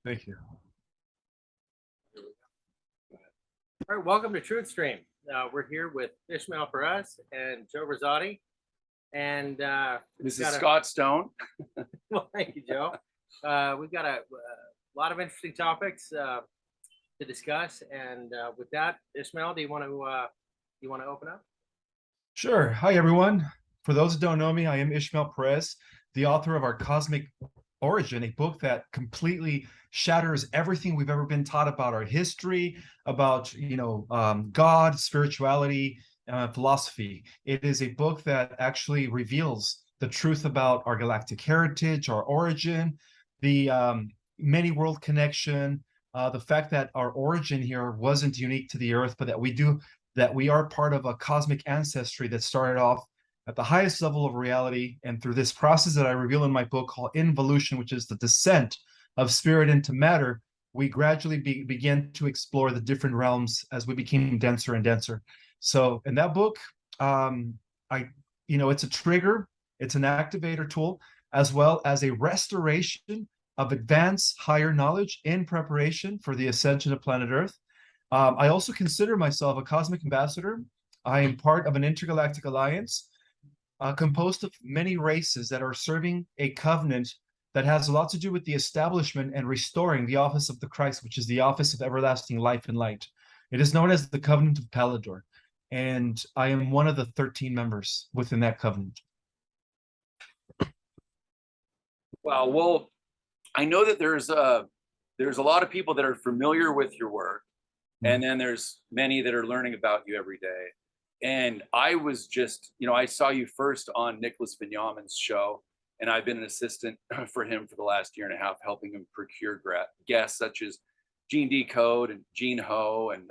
Thank you. All right, welcome to TruthStream. We're here with Ismael Perez and Joe Rosati. And this is Scott Stone. Well, thank you, Joe. We've got a lot of interesting topics to discuss. And with that, Ismael, do you want to open up? Sure. Hi, everyone. For those who don't know me, I am Ismael Perez, the author of Our Cosmic Origin, a book that completely shatters everything we've ever been taught about our history, about God, spirituality, philosophy. It is a book that actually reveals the truth about our galactic heritage, our origin, the many world connection, the fact that our origin here wasn't unique to the Earth, but that we are part of a cosmic ancestry that started off at the highest level of reality. And through this process that I reveal in my book called Involution, which is the descent of spirit into matter, we gradually began to explore the different realms as we became denser and denser. So in that book, it's a trigger, it's an activator tool, as well as a restoration of advanced higher knowledge in preparation for the ascension of planet Earth. I also consider myself a cosmic ambassador. I am part of an intergalactic alliance composed of many races that are serving a covenant that has a lot to do with the establishment and restoring the office of the Christ, which is the office of everlasting life and light. It is known as the Covenant of Palador, and I am one of the 13 members within that covenant. Well, I know that there's a lot of people that are familiar with your work, and then there's many that are learning about you every day. And I was just, I saw you first on Nicholas Vignamin's show, and I've been an assistant for him for the last year and a half, helping him procure guests such as Gene Decode and Gene Ho and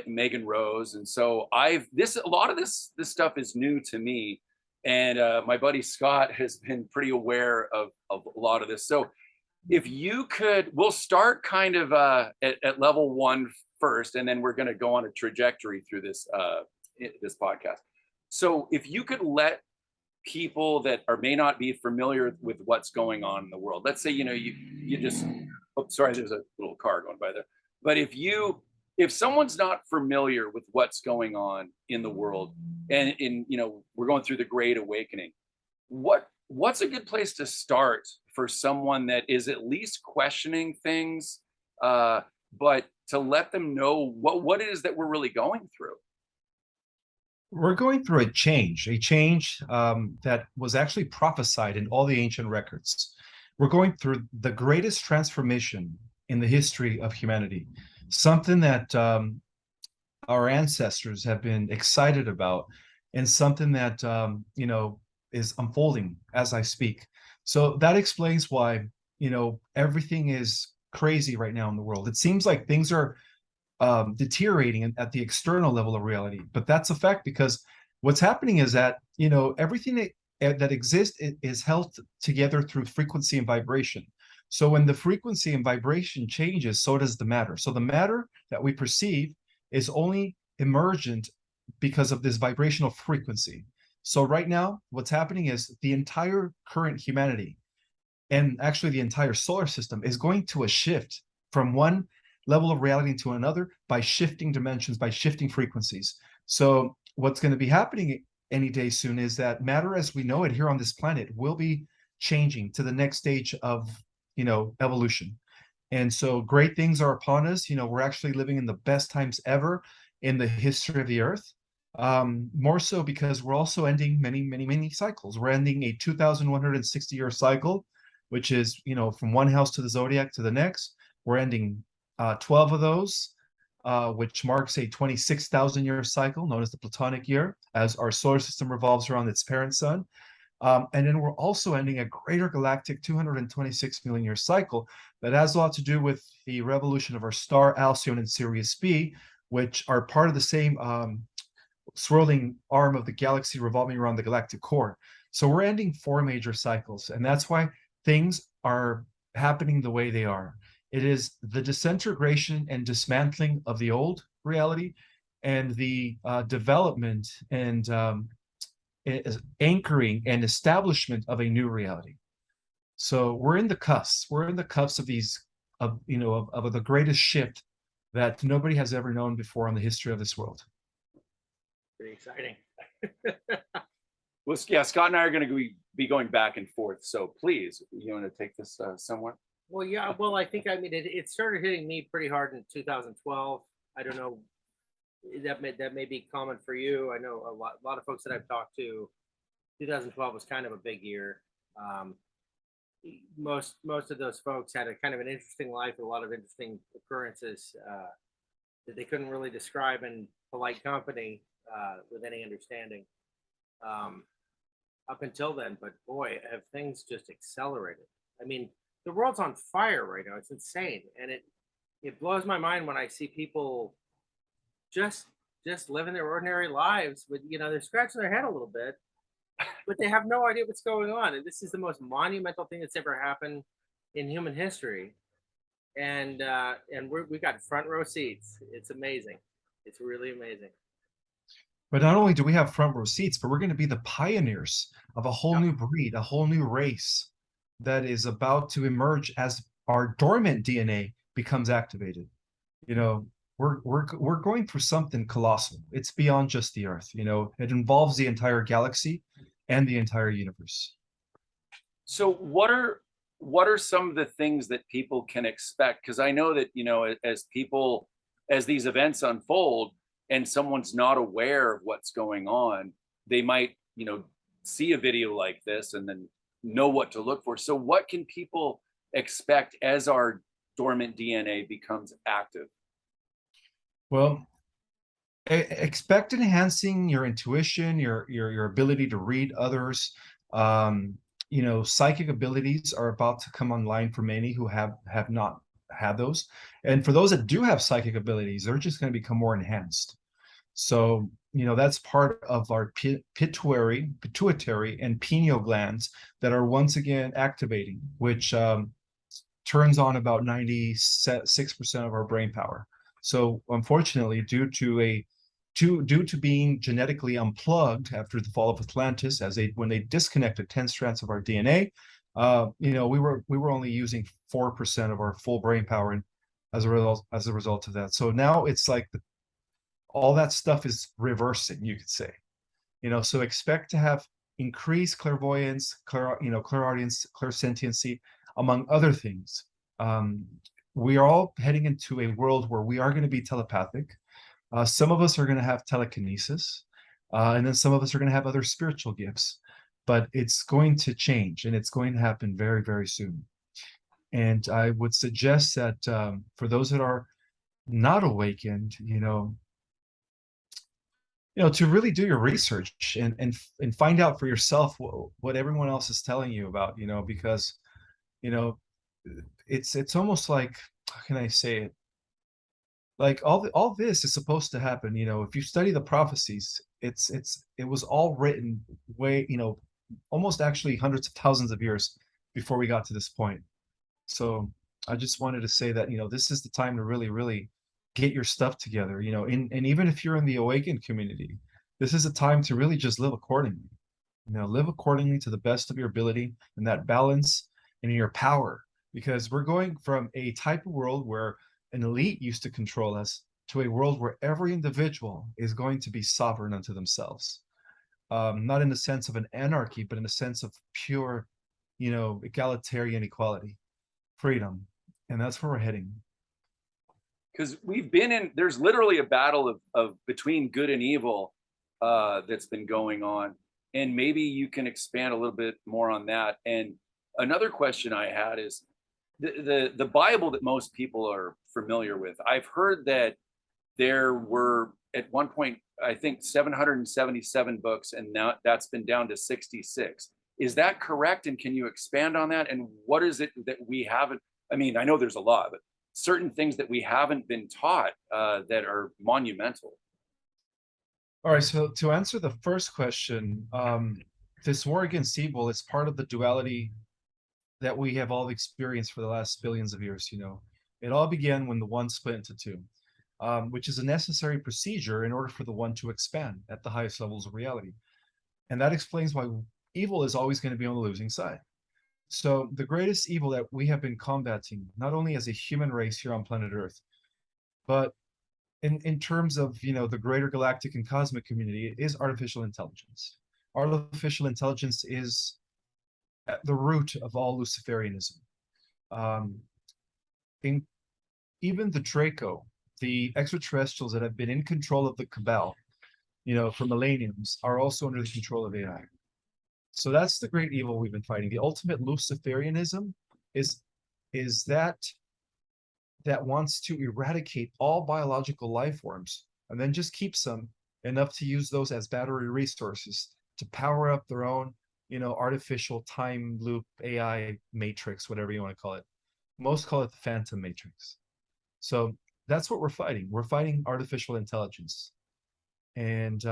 Megan Rose. And so a lot of this stuff is new to me. And my buddy Scott has been pretty aware of a lot of this. So if you could, we'll start kind of at level one first, and then we're going to go on a trajectory through this podcast. So if you could let people that may not be familiar with what's going on in the world, let's say, you just, sorry, there's a little car going by there. But if someone's not familiar with what's going on in the world, and we're going through the Great Awakening, what's a good place to start for someone that is at least questioning things, but to let them know what it is that we're really going through? We're going through a change that was actually prophesied in all the ancient records. We're going through the greatest transformation in the history of humanity, something that our ancestors have been excited about, and something that is unfolding as I speak. So that explains why everything is crazy right now in the world. It seems like things are deteriorating at the external level of reality, but that's a fact, because what's happening is that everything that exists is held together through frequency and vibration. So when the frequency and vibration changes, so does the matter. So the matter that we perceive is only emergent because of this vibrational frequency. So right now, what's happening is the entire current humanity, and actually the entire solar system, is going to a shift from one level of reality to another by shifting dimensions, by shifting frequencies. So what's going to be happening any day soon is that matter as we know it here on this planet will be changing to the next stage of evolution. And so great things are upon us. We're actually living in the best times ever in the history of the Earth. More so because we're also ending many cycles. We're ending a 2,160-year cycle, which is from one house to the zodiac to the next. We're ending 12 of those, which marks a 26,000-year cycle known as the Platonic year, as our solar system revolves around its parent sun. And then we're also ending a greater galactic 226 million year cycle that has a lot to do with the revolution of our star Alcyone and Sirius B, which are part of the same swirling arm of the galaxy revolving around the galactic core. So we're ending 4 major cycles, and that's why things are happening the way they are. It is the disintegration and dismantling of the old reality, and the development and anchoring and establishment of a new reality. So we're in the cusp. We're in the cusp of these, of the greatest shift that nobody has ever known before in the history of this world. Pretty exciting. Well, yeah, Scott and I are going to be going back and forth. So please, you want to take this somewhere? Well, yeah. Well, I mean, it started hitting me pretty hard in 2012. I don't know. That may be common for you. I know a lot of folks that I've talked to. 2012 was kind of a big year. Most of those folks had a kind of an interesting life, a lot of interesting occurrences that they couldn't really describe in polite company with any understanding up until then. But boy, have things just accelerated. I mean, the world's on fire right now. It's insane, and it blows my mind when I see people just living their ordinary lives with, they're scratching their head a little bit, but they have no idea what's going on. And this is the most monumental thing that's ever happened in human history. And we got front row seats. It's amazing. It's really amazing. But not only do we have front row seats, but we're going to be the pioneers of a whole new breed, a whole new race that is about to emerge as our dormant DNA becomes activated. We're going through something colossal. It's beyond just the Earth. It involves the entire galaxy and the entire universe. So what are some of the things that people can expect? Because I know that, as these events unfold and someone's not aware of what's going on, they might, see a video like this and then know what to look for. So what can people expect as our dormant DNA becomes active? Well, expect enhancing your intuition, your ability to read others. Psychic abilities are about to come online for many who have not had those. And for those that do have psychic abilities, they're just going to become more enhanced. So, that's part of our pituitary and pineal glands that are once again activating, which turns on about 96% of our brain power. So unfortunately, due to being genetically unplugged after the fall of Atlantis, when they disconnected 10 strands of our DNA, we were only using 4% of our full brain power, and as a result of that. So now it's like all that stuff is reversing, you could say. So expect to have increased clairvoyance, clairaudience, clairsentiency, among other things. We are all heading into a world where we are going to be telepathic. Some of us are going to have telekinesis, and then some of us are going to have other spiritual gifts. But it's going to change, and it's going to happen very, very soon. And I would suggest that for those that are not awakened, to really do your research and find out for yourself what everyone else is telling you about, because it's almost like, how can I say it? Like all this is supposed to happen. If you study the prophecies, it was all written way, almost actually hundreds of thousands of years before we got to this point. So I just wanted to say that, this is the time to really, really get your stuff together, and even if you're in the awakened community, this is a time to really just live accordingly. Live accordingly to the best of your ability and that balance and your power, because we're going from a type of world where an elite used to control us to a world where every individual is going to be sovereign unto themselves. Not in the sense of an anarchy, but in the sense of pure, egalitarian equality, freedom. And that's where we're heading. Because there's literally a battle of between good and evil that's been going on. And maybe you can expand a little bit more on that. And another question I had is the Bible that most people are familiar with. I've heard that there were at one point, I think 777 books, and now that's been down to 66. Is that correct? And can you expand on that? And what is it that we haven't? I mean, I know there's a lot, but certain things that we haven't been taught that are monumental. All right, so to answer the first question, this war against evil is part of the duality that we have all experienced for the last billions of years. It all began when the one split into two, which is a necessary procedure in order for the one to expand at the highest levels of reality. And that explains why evil is always going to be on the losing side. So the greatest evil that we have been combating, not only as a human race here on planet Earth, but in terms of, the greater galactic and cosmic community, is artificial intelligence. Artificial intelligence is at the root of all Luciferianism. Um, in even the Draco, the extraterrestrials that have been in control of the Cabal, for millenniums, are also under the control of AI. So that's the great evil we've been fighting. The ultimate Luciferianism is that wants to eradicate all biological life forms and then just keeps them enough to use those as battery resources to power up their own, artificial time loop AI matrix, whatever you want to call it. Most call it the Phantom Matrix. So that's what we're fighting. We're fighting artificial intelligence. And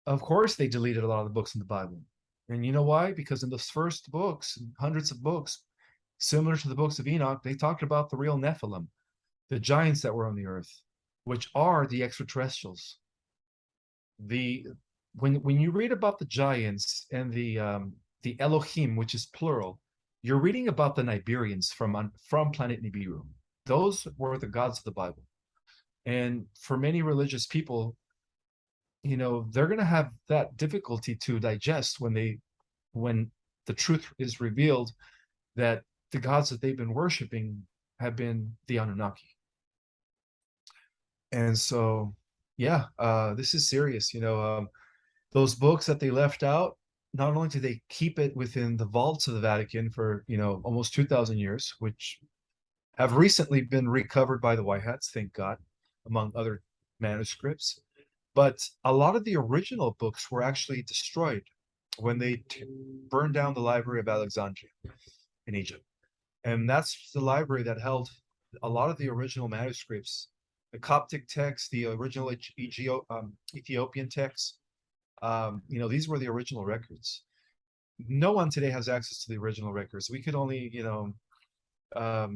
of course, they deleted a lot of the books in the Bible. And you know why? Because in those first books, hundreds of books, similar to the books of Enoch, they talked about the real Nephilim, the giants that were on the earth, which are the extraterrestrials. When you read about the giants and the Elohim, which is plural, you're reading about the Nibirians from planet Nibiru. Those were the gods of the Bible. And for many religious people, they're going to have that difficulty to digest when the truth is revealed that the gods that they've been worshiping have been the Anunnaki. And so, yeah, this is serious. Those books that they left out, not only did they keep it within the vaults of the Vatican for, almost 2,000 years, which have recently been recovered by the White Hats, thank God, among other manuscripts. But a lot of the original books were actually destroyed when they burned down the Library of Alexandria in Egypt. And that's the library that held a lot of the original manuscripts, the Coptic texts, the original Ethiopian texts. These were the original records. No one today has access to the original records. We could only, I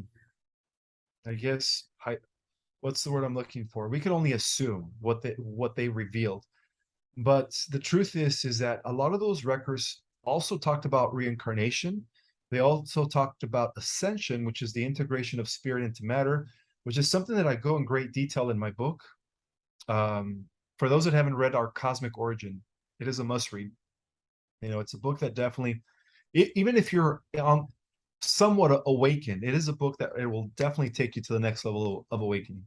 guess, what's the word I'm looking for? We could only assume what they revealed. But the truth is that a lot of those records also talked about reincarnation. They also talked about ascension, which is the integration of spirit into matter, which is something that I go in great detail in my book. For those that haven't read Our Cosmic Origin, it is a must read. It's a book that definitely, even if you're somewhat awakened, it is a book that it will definitely take you to the next level of awakening.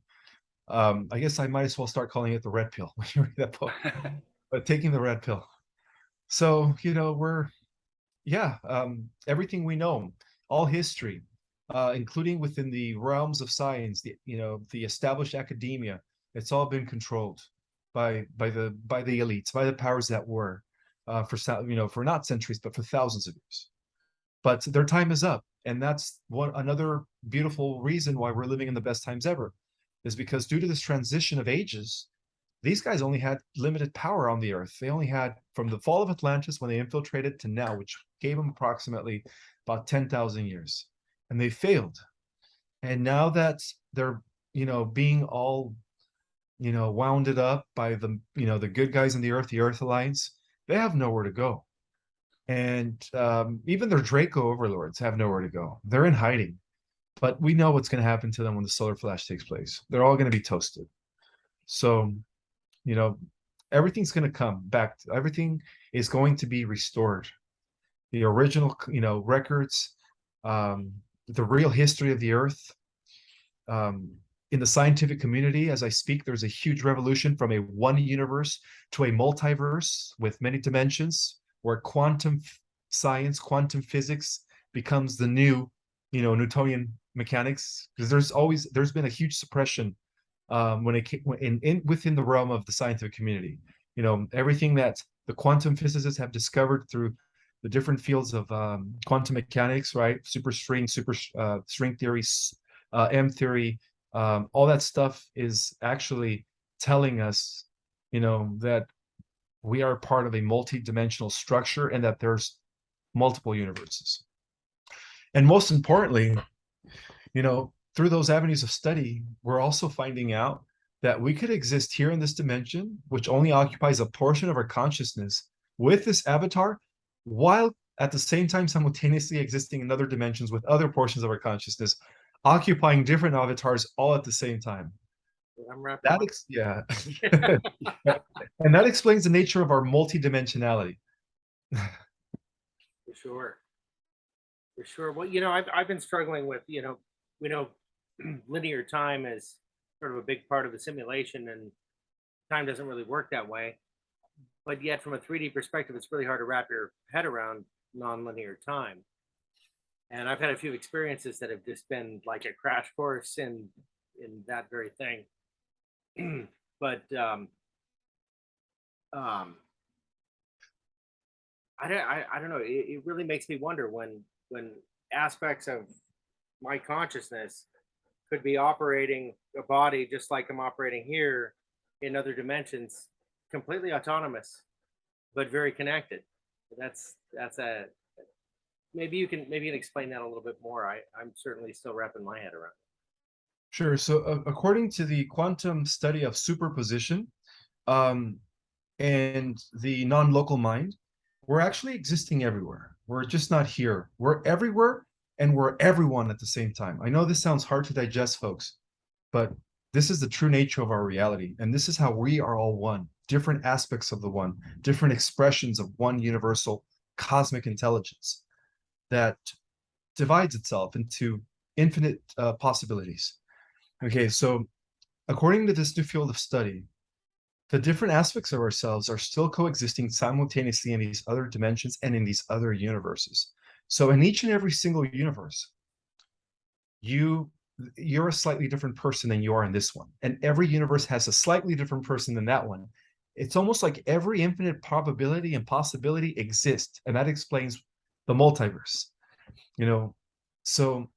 I guess I might as well start calling it the red pill when you read that book, but taking the red pill. So, everything we know, all history, including within the realms of science, the established academia, it's all been controlled by the elites, by the powers that were, for not centuries, but for thousands of years. But their time is up, and that's another beautiful reason why we're living in the best times ever, is because due to this transition of ages, these guys only had limited power on the earth. They only had, from the fall of Atlantis when they infiltrated to now, which gave them approximately about 10,000 years, and they failed. And now that they're being all wounded up by the good guys in the Earth Alliance, they have nowhere to go. And even their Draco overlords have nowhere to go. They're in hiding. But we know what's going to happen to them when the solar flash takes place. They're all going to be toasted. So, everything's going to come back. Everything is going to be restored. The original, records, the real history of the earth. In the scientific community, as I speak, there's a huge revolution from a one universe to a multiverse with many dimensions, where quantum science, quantum physics becomes the new, Newtonian mechanics. Because there's been a huge suppression within the realm of the scientific community. Everything that the quantum physicists have discovered through the different fields of quantum mechanics, right? String theory, M theory, all that stuff is actually telling us, that we are part of a multi-dimensional structure and that there's multiple universes. And most importantly, through those avenues of study, we're also finding out that we could exist here in this dimension, which only occupies a portion of our consciousness, with this avatar, while at the same time simultaneously existing in other dimensions with other portions of our consciousness, occupying different avatars all at the same time. I'm wrapped That yeah. And that explains the nature of our multidimensionality. for sure. For sure. Well, you know, I've been struggling with, you know, we know linear time is sort of a big part of the simulation, and time doesn't really work that way. But yet, from a 3D perspective, it's really hard to wrap your head around nonlinear time. And I've had a few experiences that have just been like a crash course in that very thing. But I don't know. It really makes me wonder when aspects of my consciousness could be operating a body just like I'm operating here in other dimensions, completely autonomous, but very connected. That's a maybe you can explain that a little bit more. I'm certainly still wrapping my head around it. Sure. So according to the quantum study of superposition, and the non-local mind, we're actually existing everywhere. We're just not here. We're everywhere and we're everyone at the same time. I know this sounds hard to digest, folks, but this is the true nature of our reality. And this is how we are all one, different aspects of the one, different expressions of one universal cosmic intelligence that divides itself into infinite possibilities. Okay, so according to this new field of study, the different aspects of ourselves are still coexisting simultaneously in these other dimensions and in these other universes. So in each and every single universe, you're a slightly different person than you are in this one. And every universe has a slightly different person than that one. It's almost like every infinite probability and possibility exists. And that explains the multiverse. You know, so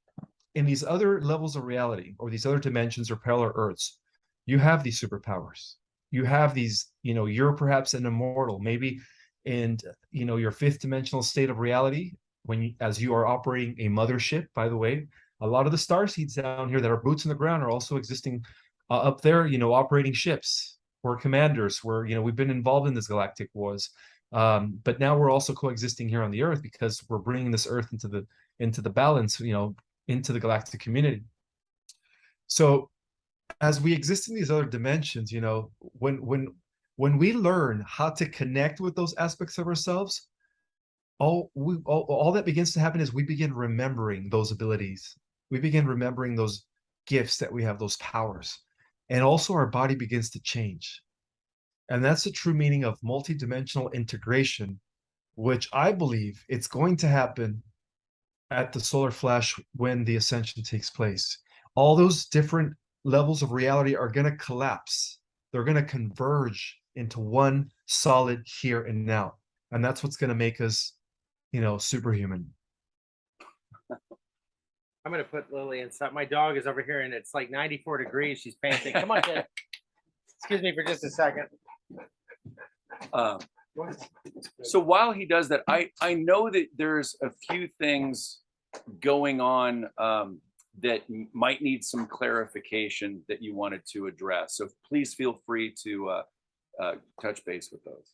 in these other levels of reality or these other dimensions or parallel Earths, you have these superpowers. You have these, you know, you're perhaps an immortal, maybe in, you know, your fifth dimensional state of reality, when you, as you are operating a mothership, by the way, a lot of the star seeds down here that are boots in the ground are also existing up there, you know, operating ships. We're commanders. We're, you know, we've been involved in this galactic wars. But now we're also coexisting here on the Earth because we're bringing this Earth into the balance, you know, into the galactic community. So as we exist in these other dimensions, you know, when we learn how to connect with those aspects of ourselves, all that begins to happen is we begin remembering those abilities. We begin remembering those gifts that we have, those powers. And also our body begins to change. And that's the true meaning of multidimensional integration, which I believe it's going to happen at the solar flash when the ascension takes place. All those different levels of reality are going to collapse. They're going to converge into one solid here and now. And that's what's going to make us, you know, superhuman. I'm gonna put Lily inside. My dog is over here and it's like 94 degrees. She's panting. Come on, kid. Excuse me for just a second. So while he does that, I know that there's a few things going on that might need some clarification that you wanted to address. So please feel free to touch base with those.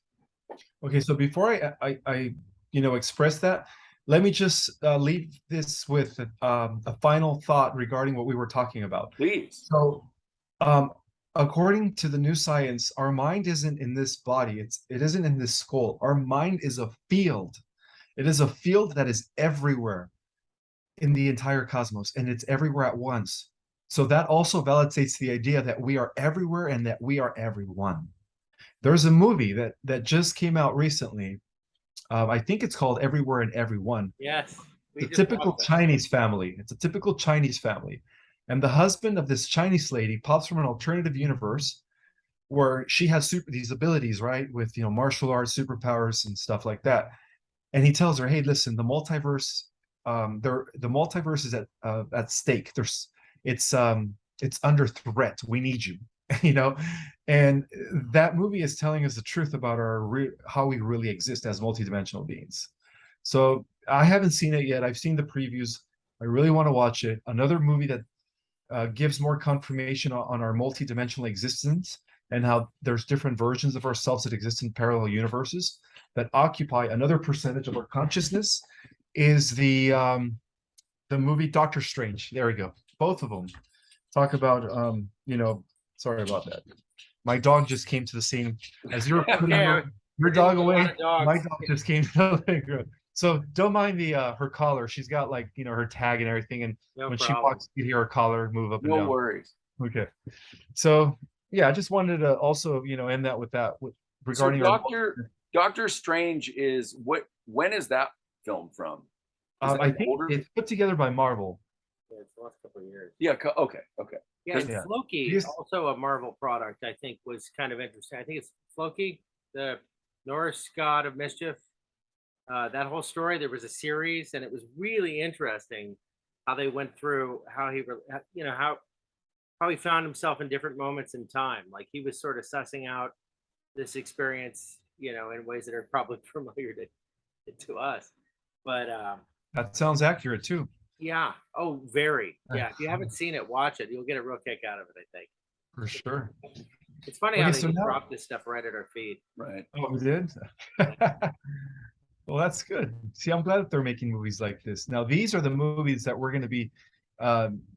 Okay, so before I you know, express that, let me just leave this with a final thought regarding what we were talking about. Please. So, according to the new science, our mind isn't in this body. It isn't in this skull. Our mind is a field. It is a field that is everywhere in the entire cosmos, and it's everywhere at once. So that also validates the idea that we are everywhere and that we are everyone. There's a movie that just came out recently. I think it's called Everywhere and Everyone. Yes. The typical Chinese family. It's a typical Chinese family. And the husband of this Chinese lady pops from an alternative universe where she has these abilities, right? With, you know, martial arts, superpowers and stuff like that. And he tells her, hey, listen, the multiverse, the multiverse is at stake. It's under threat. We need you. You know, and that movie is telling us the truth about how we really exist as multidimensional beings. So I haven't seen it yet. I've seen the previews. I really want to watch it. Another movie that gives more confirmation on our multidimensional existence and how there's different versions of ourselves that exist in parallel universes that occupy another percentage of our consciousness, is the movie Doctor Strange. There we go. Both of them talk about sorry about that. My dog just came to the scene as you're putting your dog away. My dog just came to the living room. So don't mind the her collar. She's got like her tag and everything, and when she walks, you hear her collar move up and down. No worries. Okay. So yeah, I just wanted to also end that with regarding Doctor Strange is when is that film from? I think it's put together by Marvel. Yeah, it's the last couple of years. Yeah. Okay. Yeah, Floki, also a Marvel product, I think was kind of interesting. I think it's Floki, the Norse god of mischief. That whole story, there was a series, and it was really interesting how they went through how he, how he found himself in different moments in time. Like he was sort of sussing out this experience, in ways that are probably familiar to us. But that sounds accurate too. Yeah. Oh, very. Yeah. If you haven't seen it, watch it. You'll get a real kick out of it, I think. For sure. It's funny how they just drop this stuff right at our feet. Right. Oh, we did? Well, that's good. See, I'm glad that they're making movies like this. Now, these are the movies that we're going to be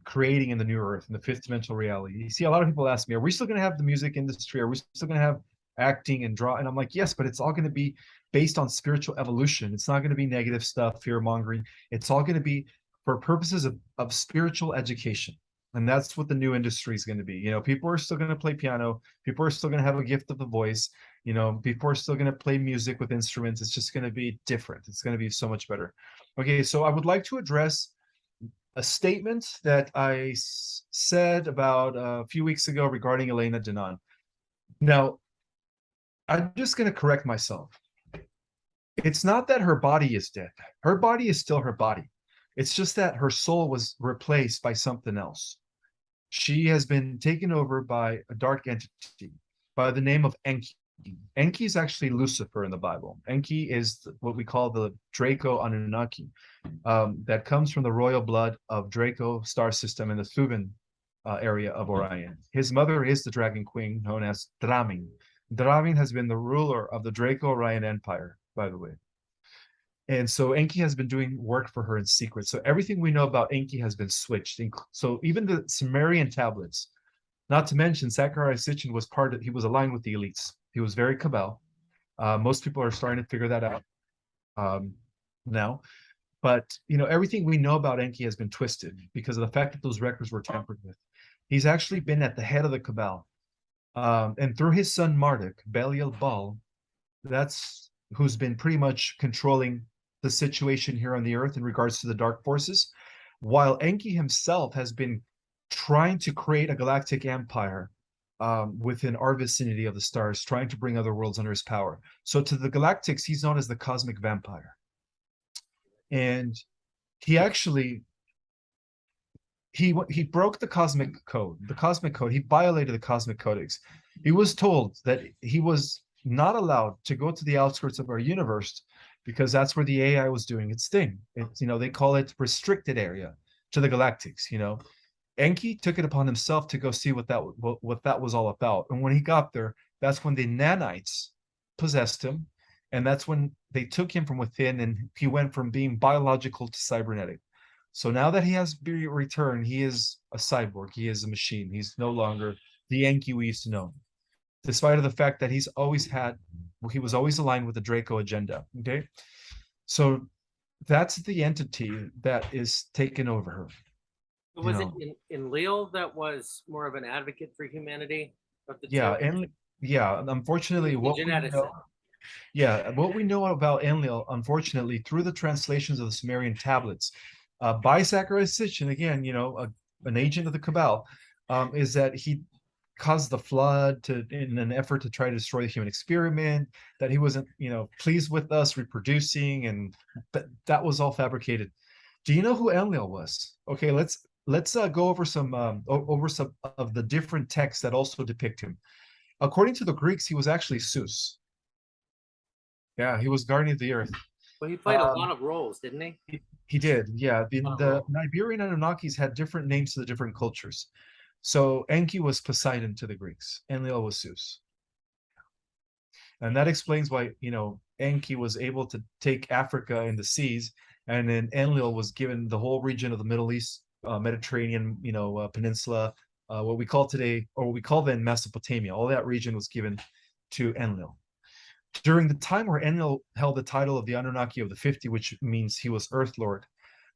creating in the new Earth, in the fifth dimensional reality. You see, a lot of people ask me, are we still going to have the music industry? Are we still going to have acting and draw? And I'm like, yes, but it's all going to be based on spiritual evolution. It's not going to be negative stuff, fear mongering. It's all going to be for purposes of spiritual education. And that's what the new industry is going to be. People are still going to play piano. People are still going to have a gift of the voice. People are still going to play music with instruments. It's just going to be different. It's going to be so much better. Okay, so I would like to address a statement that I said about a few weeks ago regarding Elena Denon. Now, I'm just going to correct myself. It's not that her body is dead. Her body is still her body. It's just that her soul was replaced by something else. She has been taken over by a dark entity by the name of Enki. Enki is actually Lucifer in the Bible. Enki is what we call the Draco Anunnaki, that comes from the royal blood of Draco star system in the Thuban area of Orion. His mother is the dragon queen known as Dramin. Dramin has been the ruler of the Draco Orion Empire, by the way. And so Enki has been doing work for her in secret. So everything we know about Enki has been switched. So even the Sumerian tablets, not to mention Zachariah Sitchin he was aligned with the elites. He was very Cabal. Most people are starting to figure that out now. But, everything we know about Enki has been twisted because of the fact that those records were tampered with. He's actually been at the head of the Cabal. And through his son Marduk, Belial Baal, that's who's been pretty much controlling the situation here on the earth in regards to the dark forces, while Enki himself has been trying to create a galactic empire within our vicinity of the stars, trying to bring other worlds under his power. So to the galactics, he's known as the cosmic vampire. And he actually he broke the cosmic code. He violated the cosmic codex. He was told that he was not allowed to go to the outskirts of our universe because that's where the AI was doing its thing. It's, they call it restricted area to the galactics. Enki took it upon himself to go see what that was all about. And when he got there, that's when the nanites possessed him, and that's when they took him from within, and he went from being biological to cybernetic. So now that he has returned, he is a cyborg. He is a machine. He's no longer the Enki we used to know, despite of the fact that he was always aligned with the Draco agenda. Okay, so that's the entity that is taken over her. Was it in Leal that was more of an advocate for humanity? Unfortunately, what we know about Enlil, unfortunately, through the translations of the Sumerian tablets, by Zachariah Sitchin, again, an agent of the Cabal, is that he caused the flood in an effort to try to destroy the human experiment, that he wasn't, pleased with us reproducing, and that was all fabricated. Do you know who Enlil was? Okay, let's go over some of the different texts that also depict him. According to the Greeks, he was actually Zeus. Yeah, he was guardian of the earth. Well, he played a lot of roles, didn't he? He did, yeah. The Iberian Anunnakis had different names to the different cultures. So Enki was Poseidon to the Greeks. Enlil was Zeus. And that explains why, Enki was able to take Africa and the seas, and then Enlil was given the whole region of the Middle East, Mediterranean, peninsula, what we call today, or what we call then Mesopotamia. All that region was given to Enlil. During the time where Enlil held the title of the Anunnaki of the 50, which means he was Earth Lord,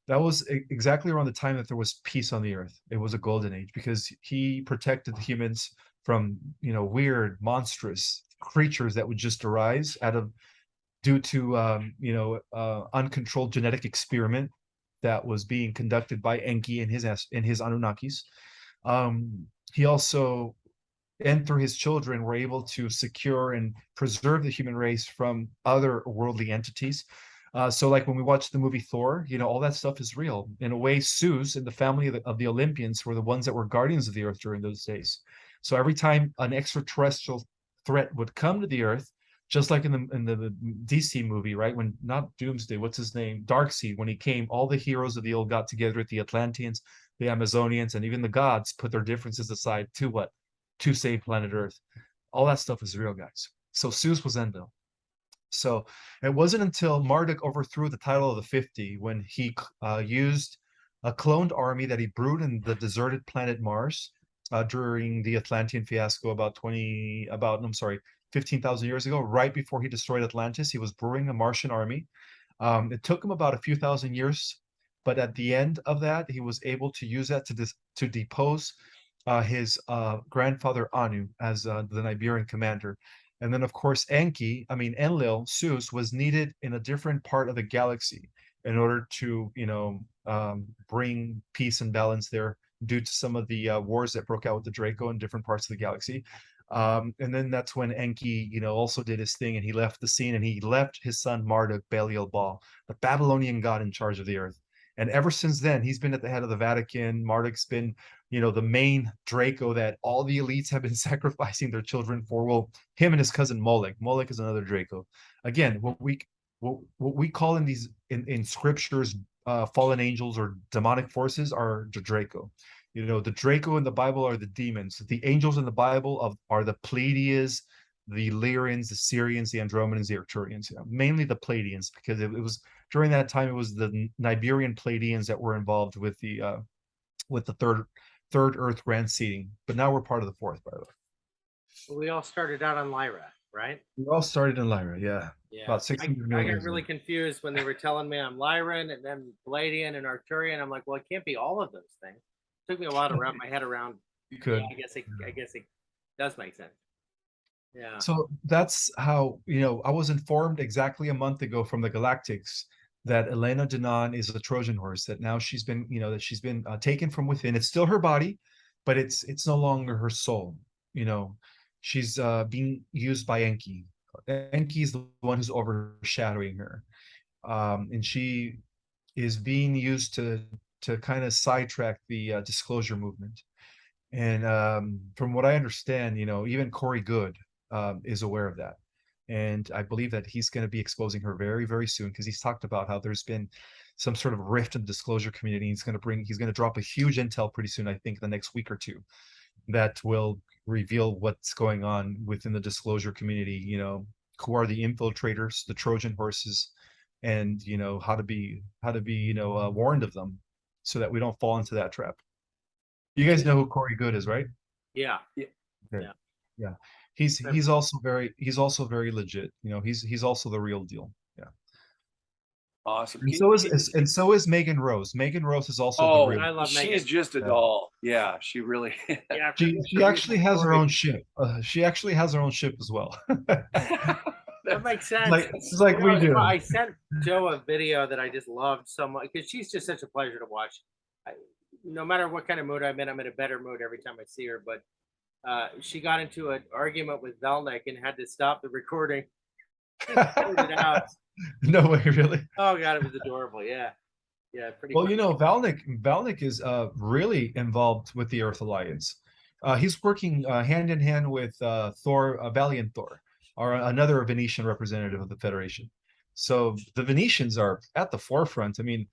that was exactly around the time that there was peace on the earth. It was a golden age because he protected the humans from, weird, monstrous creatures that would just arise due to, uncontrolled genetic experiment that was being conducted by Enki and his Anunnakis. He also, and through his children, were able to secure and preserve the human race from other worldly entities. So like when we watch the movie Thor, all that stuff is real. In a way, Zeus and the family of the Olympians were the ones that were guardians of the earth during those days. So every time an extraterrestrial threat would come to the earth, just like in the DC movie, right? When, not Doomsday, what's his name? Darkseid, when he came, all the heroes of the old got together at the Atlanteans, the Amazonians, and even the gods put their differences aside to what? To save planet Earth. All that stuff is real, guys. So Zeus was Enlil. So it wasn't until Marduk overthrew the title of the 50 when he used a cloned army that he brewed in the deserted planet Mars during the Atlantean fiasco about 15,000 years ago, right before he destroyed Atlantis. He was brewing a Martian army. It took him about a few thousand years, but at the end of that, he was able to use that to depose his grandfather Anu as the Nibirian commander. And then, of course, Enlil, Zeus, was needed in a different part of the galaxy in order to, bring peace and balance there due to some of the wars that broke out with the Draco in different parts of the galaxy. And then that's when Enki, also did his thing, and he left the scene, and he left his son Marduk, Belial-Baal, the Babylonian god in charge of the earth. And ever since then, he's been at the head of the Vatican. Marduk's been, the main Draco that all the elites have been sacrificing their children for. Well, him and his cousin Molech. Molech is another Draco. Again, what we call in scriptures fallen angels or demonic forces are the Draco. The Draco in the Bible are the demons. The angels in the Bible are the Pleiades, the Lyrians, the Syrians, the Andromedans, the Arcturians. Mainly the Pleiadians, because it was during that time, it was the Nibirian Pleiadians that were involved with the third Earth grand seeding. But now we're part of the fourth, by the way. Well, we all started out on Lyra, right? We all started in Lyra, yeah. About 600 million. I got really confused when they were telling me I'm Lyran and then Palladian and Arcturian. I'm like, well, it can't be all of those things. It took me a while to wrap my head around. You could. Yeah, I guess it does make sense. Yeah. So that's how, I was informed exactly a month ago from the Galactics that Elena Denon is a Trojan horse, that now she's been, taken from within. It's still her body, but it's no longer her soul. She's being used by Enki. Enki is the one who's overshadowing her. And she is being used to kind of sidetrack the disclosure movement. And from what I understand, even Corey Good is aware of that. And I believe that he's going to be exposing her very, very soon, because he's talked about how there's been some sort of rift in the disclosure community. He's going to drop a huge intel pretty soon, I think the next week or two, that will reveal what's going on within the disclosure community, who are the infiltrators, the Trojan horses, and, how to be, warned of them so that we don't fall into that trap. You guys know who Corey Good is, right? Yeah. Okay. Yeah. He's also very legit. He's also the real deal. Yeah. Awesome. And so is Megan Rose. Megan Rose is also the real. I love Megan. She's just a doll. Yeah, she really. Yeah. She actually has her own ship. She actually has her own ship as well. That makes sense. It's like we do. I sent Joe a video that I just loved so much, because she's just such a pleasure to watch. No matter what kind of mood I'm in a better mood every time I see her. But she got into an argument with Velnik and had to stop the recording. It out. No way, really? Oh God, it was adorable. Yeah, pretty. Well, Velnik is really involved with the Earth Alliance. He's working hand in hand with Thor, Valiant Thor, or another Venetian representative of the Federation. So the Venetians are at the forefront. I mean,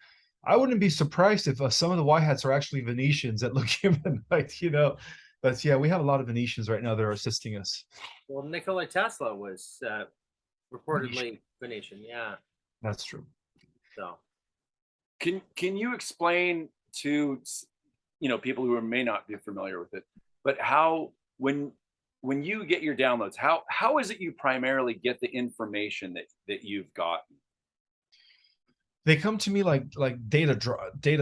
I wouldn't be surprised if some of the white hats are actually Venetians that look humanoid, you know. But yeah, we have a lot of Venetians right now that are assisting us. Well, Nikola Tesla was reportedly Venetian. Yeah. That's true. So Can you explain to people who may not be familiar with it, but how when you get your downloads, how is it you primarily get the information that you've gotten? They come to me like data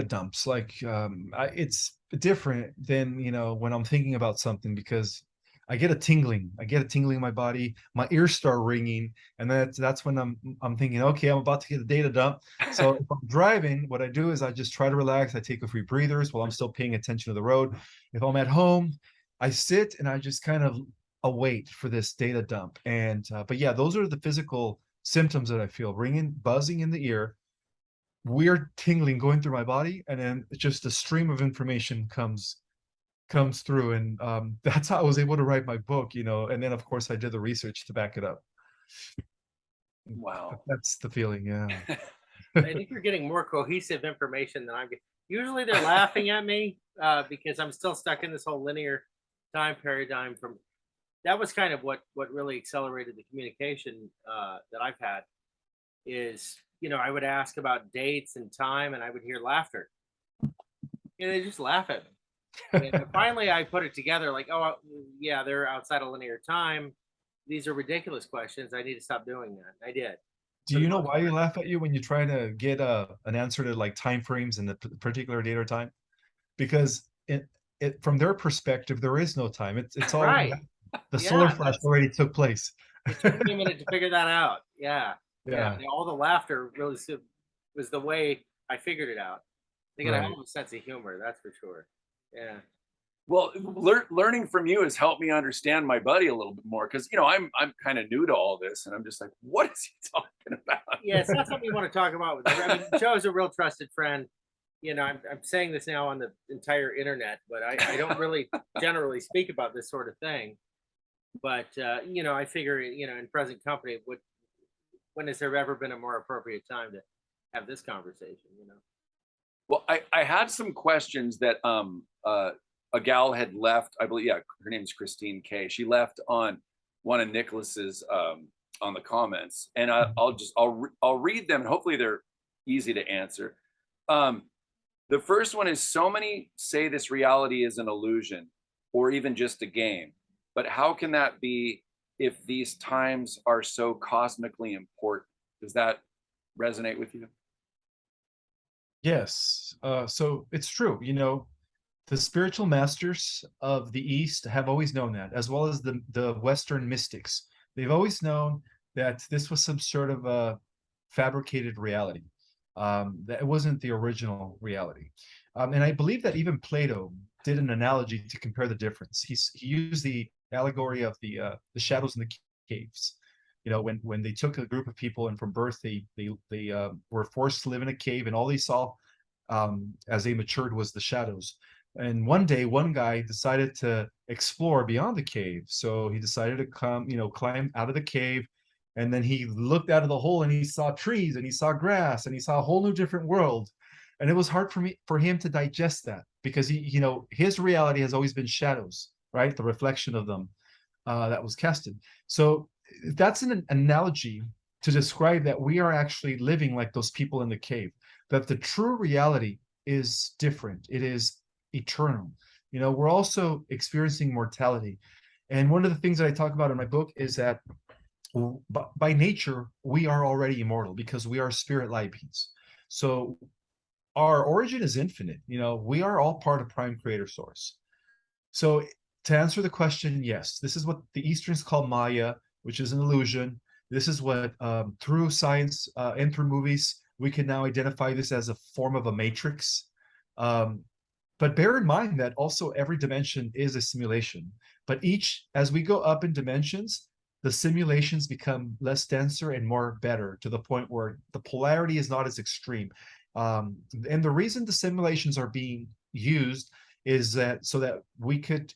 dumps. Like it's different than, you know, when I'm thinking about something, because I get a tingling. I get a tingling in my body. My ears start ringing, and that's when I'm thinking, okay, I'm about to get a data dump. So if I'm driving, what I do is I just try to relax. I take a few breathers while I'm still paying attention to the road. If I'm at home, I sit and I just kind of await for this data dump. And but yeah, those are the physical symptoms that I feel: ringing, buzzing in the ear, weird tingling going through my body, and then just a stream of information comes through. And that's how I was able to write my book, you know. And then of course I did the research to back it up. Wow. That's the feeling. Yeah. I think you're getting more cohesive information than I'm getting. Usually they're laughing at me because I'm still stuck in this whole linear time paradigm. From that was kind of what really accelerated the communication that I've had is, you know, I would ask about dates and time and I would hear laughter. And they just laugh at me. And finally I put it together like, oh yeah, they're outside of linear time. These are ridiculous questions. I need to stop doing that. I did. Do you know why they laugh at you when you try to get an answer to like time frames in the particular date or time? Because it from their perspective, there is no time. It's all right. The solar flash already took place. It took me a minute to figure that out. Yeah. Yeah. All the laughter really was the way I figured it out. They got a hell of a sense of humor, that's for sure. Yeah. Well, learning from you has helped me understand my buddy a little bit more, because you know I'm kind of new to all this, and I'm just like, what is he talking about? Yeah, it's not something you want to talk about with. I mean, Joe's a real trusted friend. You know, I'm saying this now on the entire internet, but I don't really generally speak about this sort of thing. But you know, I figure, you know, in present company, when has there ever been a more appropriate time to have this conversation? You know. Well, I had some questions that a gal had left. I believe, yeah, her name is Christine K. She left on one of Nicholas's on the comments, and I'll read them, and hopefully they're easy to answer. The first one is: so many say this reality is an illusion or even just a game, but how can that be if these times are so cosmically important? Does that resonate with you? Yes. So it's true. You know, the spiritual masters of the East have always known that, as well as the Western mystics. They've always known that this was some sort of a fabricated reality, that it wasn't the original reality. And I believe that even Plato did an analogy to compare the difference. He used the allegory of the shadows in the caves. You know, when they took a group of people and from birth they were forced to live in a cave, and all they saw as they matured was the shadows. And one day, one guy decided to explore beyond the cave. So he decided to climb out of the cave. And then he looked out of the hole and he saw trees and he saw grass and he saw a whole new different world. And it was hard for him to digest that, because his reality has always been shadows, right? The reflection of them that was casted. So that's an analogy to describe that we are actually living like those people in the cave, that the true reality is different. It is eternal. You know, we're also experiencing mortality. And one of the things that I talk about in my book is that by nature, we are already immortal because we are spirit light beings. So our origin is infinite. You know, we are all part of Prime Creator Source. So to answer the question, yes, this is what the Easterns call Maya, which is an illusion. This is what, through science and through movies, we can now identify this as a form of a matrix. But bear in mind that also every dimension is a simulation. But as we go up in dimensions, the simulations become less denser and more better, to the point where the polarity is not as extreme. And the reason the simulations are being used is that so that we could,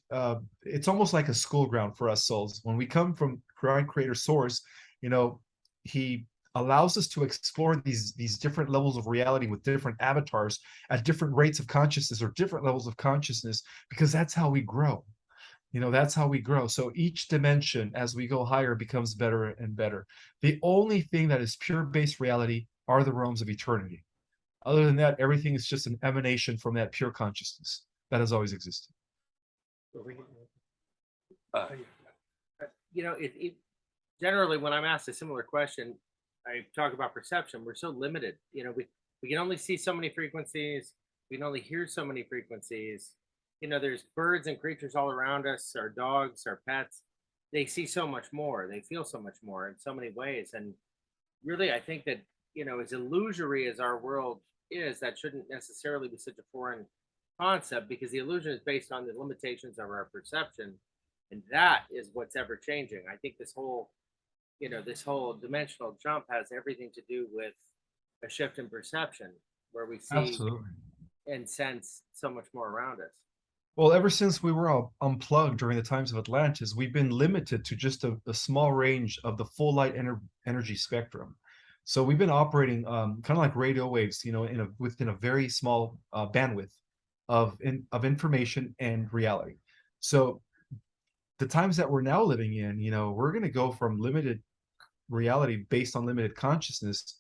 it's almost like a school ground for us souls. When we come from Creator Source, you know, he allows us to explore these different levels of reality with different avatars at different rates of consciousness or different levels of consciousness, because that's how we grow. That's how we grow. So each dimension as we go higher becomes better and better. The only thing that is pure base reality are the realms of eternity. Other than that, everything is just an emanation from that pure consciousness that has always existed. Uh, it generally, when I'm asked a similar question, I talk about perception. We're so limited. We can only see so many frequencies. We can only hear so many frequencies. There's birds and creatures all around us, our dogs, our pets. They see so much more. They feel so much more in so many ways. And really, I think that, as illusory as our world is, that shouldn't necessarily be such a foreign concept, because the illusion is based on the limitations of our perception. And that is what's ever changing. I think this whole dimensional jump has everything to do with a shift in perception, where we see Absolutely. and sense so much more around us. Well, ever since we were all unplugged during the times of Atlantis, we've been limited to just a small range of the full light energy spectrum. So we've been operating kind of like radio waves, within a very small bandwidth of information and reality. So the times that we're now living in, we're going to go from limited reality based on limited consciousness.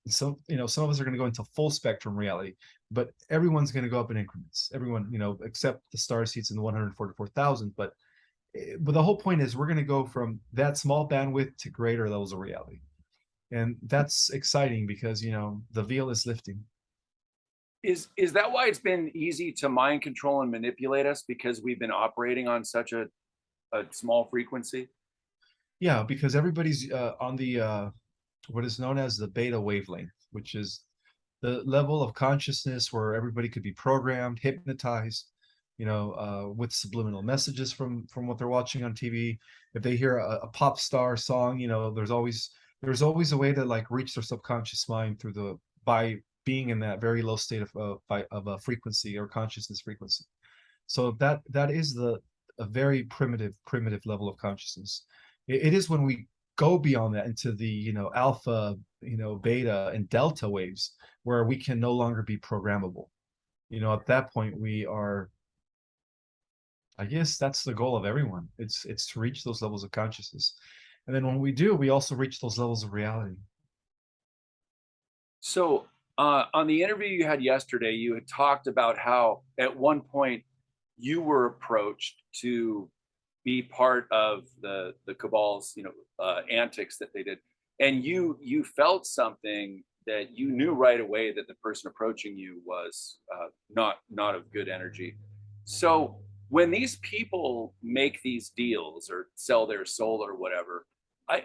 Some of us are going to go into full spectrum reality, but everyone's going to go up in increments. Everyone, except the star seeds in the 144,000. But the whole point is we're going to go from that small bandwidth to greater levels of reality. And that's exciting because, the veil is lifting. Is that why it's been easy to mind control and manipulate us, because we've been operating on such a small frequency? Yeah, because everybody's on the what is known as the beta wavelength, which is the level of consciousness where everybody could be programmed, hypnotized, with subliminal messages from what they're watching on TV. If they hear a pop star song, there's always a way to like reach their subconscious mind by being in that very low state of a frequency or consciousness frequency. So that is a very primitive level of consciousness. It is when we go beyond that into the alpha, beta and delta waves, where we can no longer be programmable. At that point we are, I guess that's the goal of everyone. It's to reach those levels of consciousness. And then when we do, we also reach those levels of reality. So on the interview you had yesterday, you had talked about how at one point you were approached to be part of the cabal's antics that they did, and you felt something that you knew right away that the person approaching you was not of good energy. So when these people make these deals or sell their soul or whatever, are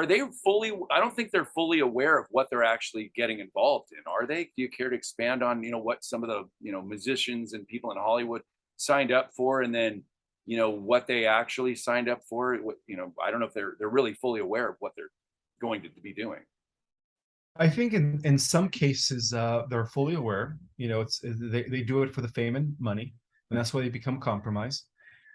they fully, I don't think they're fully aware of what they're actually getting involved in, are they? Do you care to expand on what some of the musicians and people in Hollywood signed up for, and then what they actually signed up for? I don't know if they're really fully aware of what they're going to be doing. I think in some cases they're fully aware. They do it for the fame and money, and that's why they become compromised.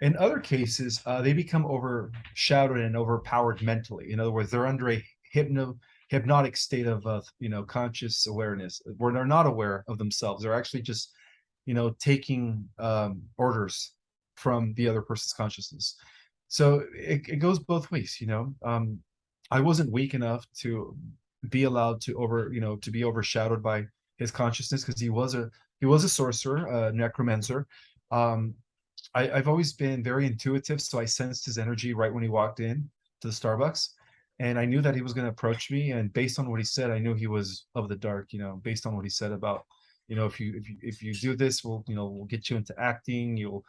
In other cases, they become overshadowed and overpowered mentally. In other words, they're under a hypnotic state of conscious awareness, where they're not aware of themselves. They're actually just taking orders from the other person's consciousness. So it goes both ways. I wasn't weak enough to be allowed to be overshadowed by his consciousness, because he was a sorcerer, a necromancer. I've always been very intuitive, so I sensed his energy right when he walked in to the Starbucks, and I knew that he was going to approach me. And based on what he said, I knew he was of the dark. Based on what he said about, if you do this, we'll get you into acting. You'll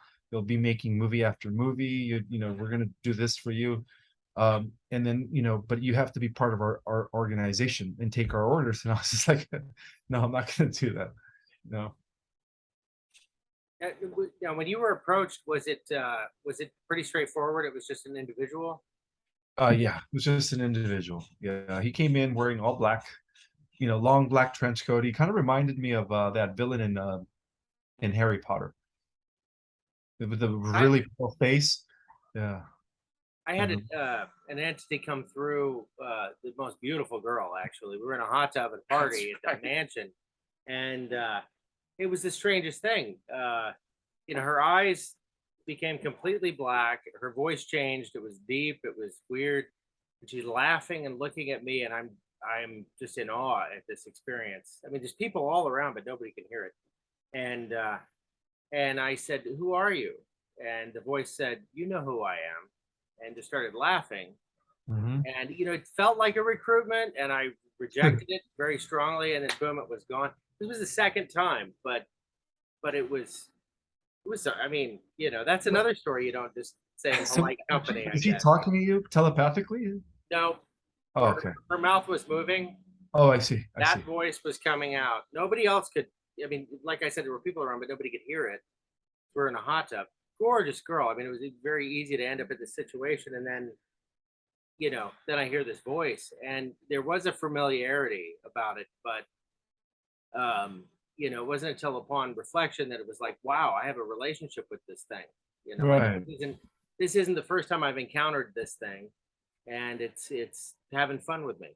be making movie after movie. We're going to do this for you. And then but you have to be part of our organization and take our orders. And I was just like, no, I'm not going to do that. No. When you were approached, was it pretty straightforward? It was just an individual? Yeah, it was just an individual. Yeah, he came in wearing all black, long black trench coat. He kind of reminded me of that villain in Harry Potter, with the really full face. Yeah. I had an entity come through, the most beautiful girl, actually. We were in a hot tub at a party at the mansion, and it was the strangest thing. Her eyes became completely black. Her voice changed. It was deep. It was weird. And she's laughing and looking at me, and I'm just in awe at this experience. I mean, there's people all around, but nobody can hear it. And I said, "Who are you?" And the voice said, "You know who I am," and just started laughing. Mhm. And it felt like a recruitment, and I rejected it very strongly, and then boom, it was gone. This was the second time, but it was. I mean, that's another story. You don't just say in So polite company, I is he guess. talking to you telepathically? No, Oh, okay. her mouth was moving. Oh, I see. I see. That voice was coming out. Nobody else could. I mean, like I said, there were people around, but nobody could hear it. We're in a hot tub. Gorgeous girl. I mean, it was very easy to end up in this situation, and then I hear this voice, and there was a familiarity about it, but it wasn't until upon reflection that it was like, wow, I have a relationship with this thing. Right. This isn't the first time I've encountered this thing, and it's having fun with me.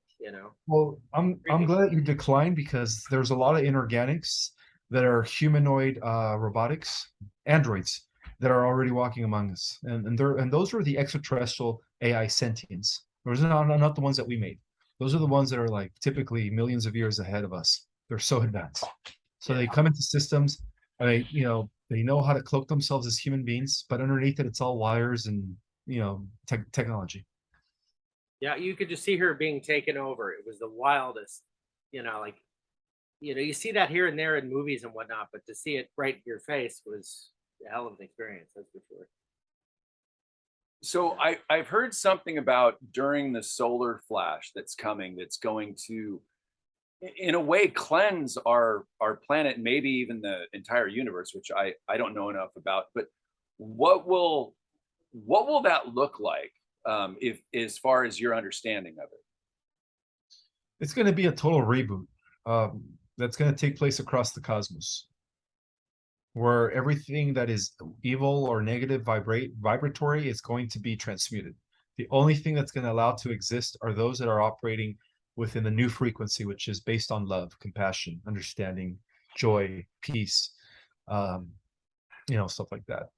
Well, I'm glad that you declined, because there's a lot of inorganics that are humanoid robotics, androids, that are already walking among us. And those are the extraterrestrial AI sentients. Those are not the ones that we made. Those are the ones that are like typically millions of years ahead of us. They're so advanced. So they come into systems, and they know how to cloak themselves as human beings, but underneath it, it's all wires and technology. Yeah, you could just see her being taken over. It was the wildest, like, you see that here and there in movies and whatnot, but to see it right in your face was a hell of an experience, that's for sure. So I've heard something about during the solar flash that's coming, that's going to, in a way, cleanse our planet, and maybe even the entire universe, which I don't know enough about. But what will that look like, if, as far as your understanding of it? It's going to be a total reboot, that's going to take place across the cosmos, where everything that is evil or negative vibratory is going to be transmuted. The only thing that's going to allow to exist are those that are operating within the new frequency, which is based on love, compassion, understanding, joy, peace, stuff like that.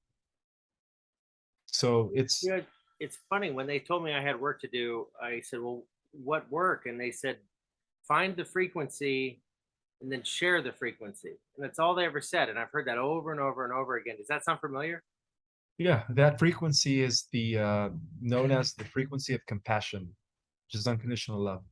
So it's funny, when they told me I had work to do, I said, well, what work? And they said, find the frequency and then share the frequency. And that's all they ever said. And I've heard that over and over and over again. Does that sound familiar? Yeah, that frequency is the known as the frequency of compassion, which is unconditional love.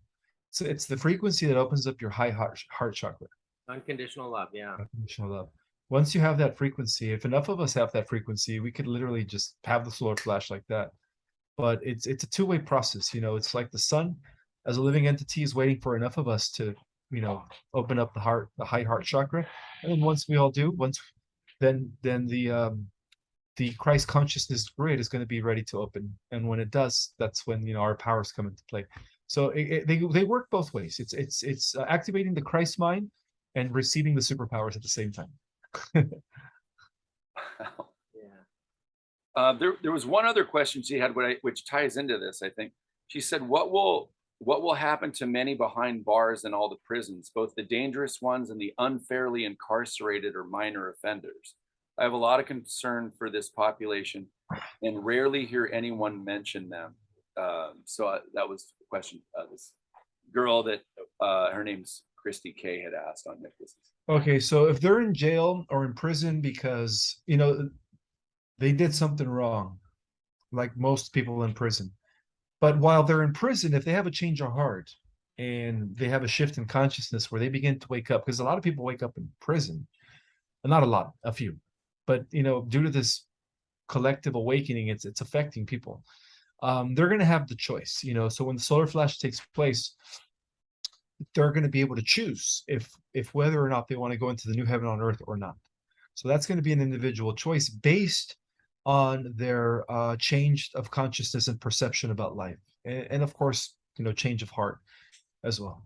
So it's the frequency that opens up your high heart chakra. Unconditional love, yeah. Unconditional love. Once you have that frequency, if enough of us have that frequency, we could literally just have the solar flash like that. But it's a two-way process. It's like the sun, as a living entity, is waiting for enough of us to open up the high heart chakra. And then once we all do, then the Christ consciousness grid is going to be ready to open. And when it does, that's when our powers come into play. So they work both ways. It's activating the Christ mind and receiving the superpowers at the same time. Yeah. There was one other question she had, which ties into this, I think. She said, what will happen to many behind bars in all the prisons, both the dangerous ones and the unfairly incarcerated or minor offenders? I have a lot of concern for this population and rarely hear anyone mention them. So that was the question. This girl that her name's Christy K had asked on Nicholas's. Okay, so if they're in jail or in prison because they did something wrong, like most people in prison, but while they're in prison, if they have a change of heart and they have a shift in consciousness where they begin to wake up, because a lot of people wake up in prison, not a lot, a few, but due to this collective awakening, it's affecting people. They're going to have the choice, so when the solar flash takes place, they're going to be able to choose if whether or not they want to go into the new heaven on earth or not. So that's going to be an individual choice based on their change of consciousness and perception about life, and of course, change of heart as well.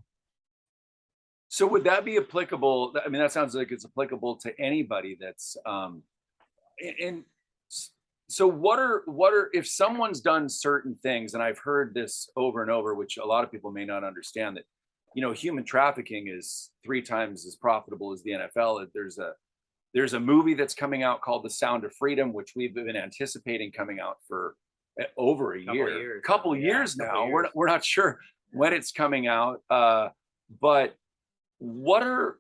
So would that be applicable? I mean, that sounds like it's applicable to anybody that's So what are if someone's done certain things, and I've heard this over and over, which a lot of people may not understand, that human trafficking is 3 times as profitable as the NFL. There's a movie that's coming out called The Sound of Freedom, which we've been anticipating coming out for over a year, couple years now. We're not sure when it's coming out, but what are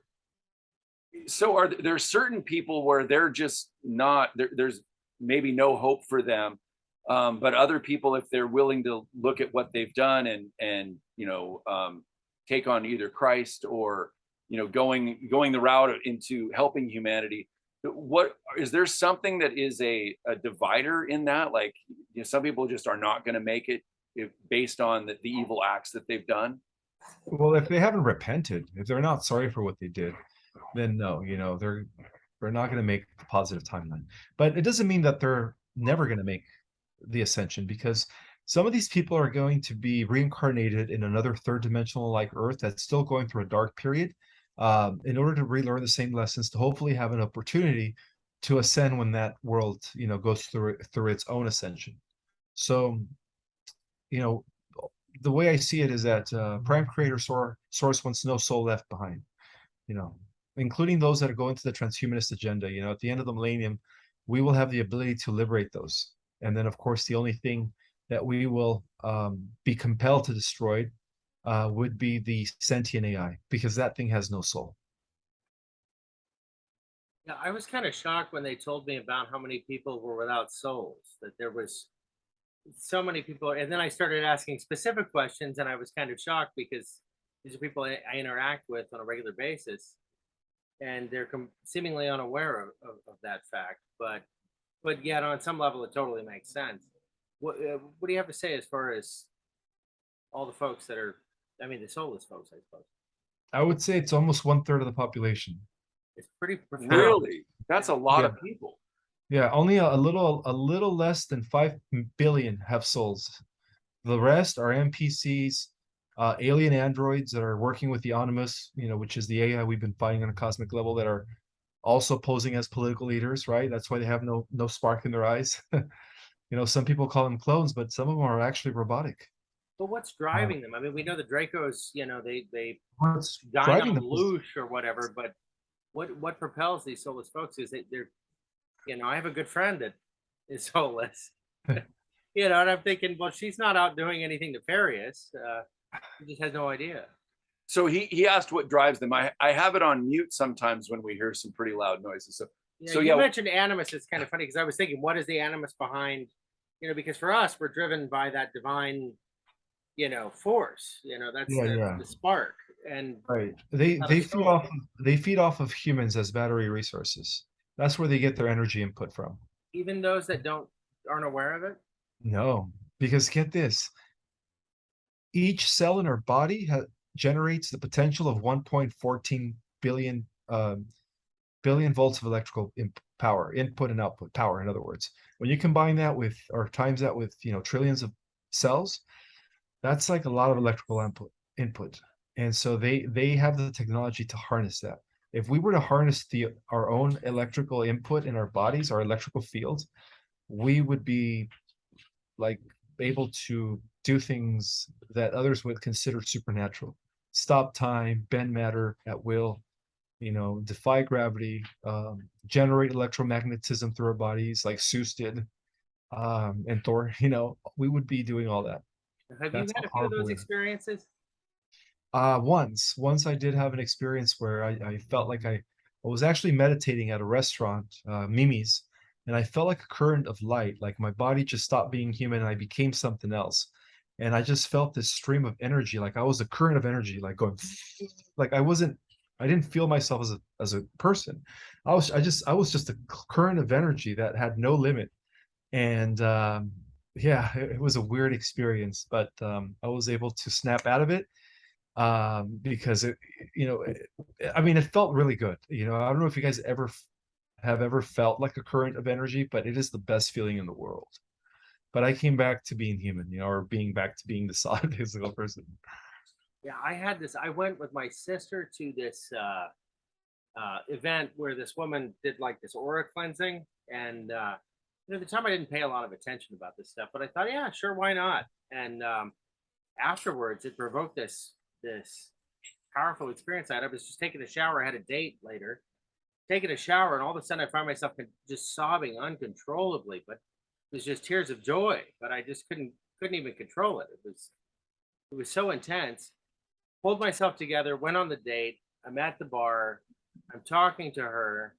so are there certain people where they're just not there's maybe no hope for them, but other people, if they're willing to look at what they've done and take on either Christ or going the route into helping humanity, what is there something that is a divider in that? Like, some people just are not going to make it based on the evil acts that they've done. Well, if they haven't repented, if they're not sorry for what they did, then no, they're not going to make the positive timeline. But it doesn't mean that they're never going to make the ascension, because some of these people are going to be reincarnated in another third dimensional like Earth that's still going through a dark period, in order to relearn the same lessons, to hopefully have an opportunity to ascend when that world goes through its own ascension. So you know the way I see it is that Prime Creator Source wants no soul left behind, you know, including those that are going to the transhumanist agenda. At the end of the millennium, we will have the ability to liberate those. And then, of course, the only thing that we will be compelled to destroy would be the sentient AI, because that thing has no soul. Yeah, I was kind of shocked when they told me about how many people were without souls, that there was so many people. And then I started asking specific questions, and I was kind of shocked because these are people I interact with on a regular basis, and they're seemingly unaware of that fact. But yet, on some level, it totally makes sense. What do you have to say as far as all the folks that are, I mean, the soulless folks, I suppose? I would say it's almost 1/3 of the population. It's pretty profound. Really? That's a lot of people. Yeah, only a little less than 5 billion have souls. The rest are NPCs, alien androids that are working with the Animus, which is the AI we've been fighting on a cosmic level, that are also posing as political leaders, right? That's why they have no spark in their eyes. Some people call them clones, but some of them are actually robotic. But what's driving them? I mean, we know the Dracos, they What's dine driving on them? loosh or whatever. But what propels these soulless folks is they're, I have a good friend that is soulless. And I'm thinking, well, she's not out doing anything nefarious. She just has no idea. So he asked what drives them. I have it on mute sometimes when we hear some pretty loud noises. So you mentioned animus. It's kind of funny because I was thinking, what is the animus behind? Because for us, we're driven by that divine, force. That's the spark. And right, they feed off of humans as battery resources. That's where they get their energy input from. Even those that aren't aware of it. No, because get this: each cell in our body generates the potential of 1.14 billion billion volts of electrical power, input and output power. In other words, when you combine that with, or times that with, trillions of cells, that's like a lot of electrical input. And so they have the technology to harness that. If we were to harness our own electrical input in our bodies, our electrical fields, we would be like able to do things that others would consider supernatural. Stop time, bend matter at will, defy gravity, generate electromagnetism through our bodies like Zeus did, and Thor. We would be doing all that. Have you had a few of those experiences? Once I did have an experience where I felt like I was actually meditating at a restaurant, Mimi's, and I felt like a current of light, like my body just stopped being human and I became something else. And I just felt this stream of energy, like I was a current of energy, like going, like I didn't feel myself as a person. I was just a current of energy that had no limit. And yeah, it was a weird experience, but I was able to snap out of it, because I mean, it felt really good. I don't know if you guys have ever felt like a current of energy, but it is the best feeling in the world. But I came back to being human, or being back to being the solid physical person. Yeah, I had this. I went with my sister to this event where this woman did like this aura cleansing, and at the time I didn't pay a lot of attention about this stuff, but I thought, yeah, sure, why not? And afterwards, it provoked this powerful experience. I was just taking a shower. I had a date later, taking a shower, and all of a sudden I find myself just sobbing uncontrollably. But it was just tears of joy. But I just couldn't even control it. It was so intense. Pulled myself together, went on the date. I'm at the bar. I'm talking to her,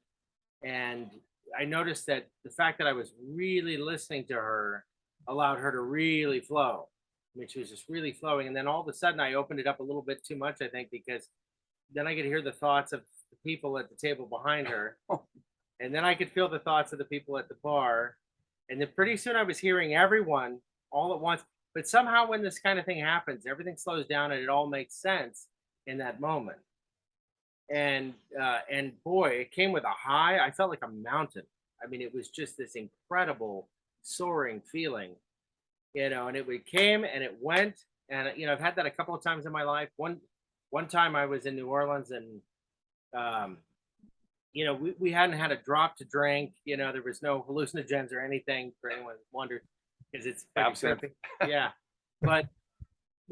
and I noticed that the fact that I was really listening to her allowed her to really flow. I mean, she was just really flowing. And then all of a sudden, I opened it up a little bit too much, I think, because then I could hear the thoughts of the people at the table behind her. And then I could feel the thoughts of the people at the bar. And then pretty soon I was hearing everyone all at once. But somehow, when this kind of thing happens, everything slows down and it all makes sense in that moment. And boy, it came with a high. I felt like a mountain. I mean, it was just this incredible soaring feeling, and it came and it went. And I've had that a couple of times in my life. One time I was in New Orleans, and we hadn't had a drop to drink. There was no hallucinogens or anything, for anyone who wondered, because it's Absinthe. yeah. But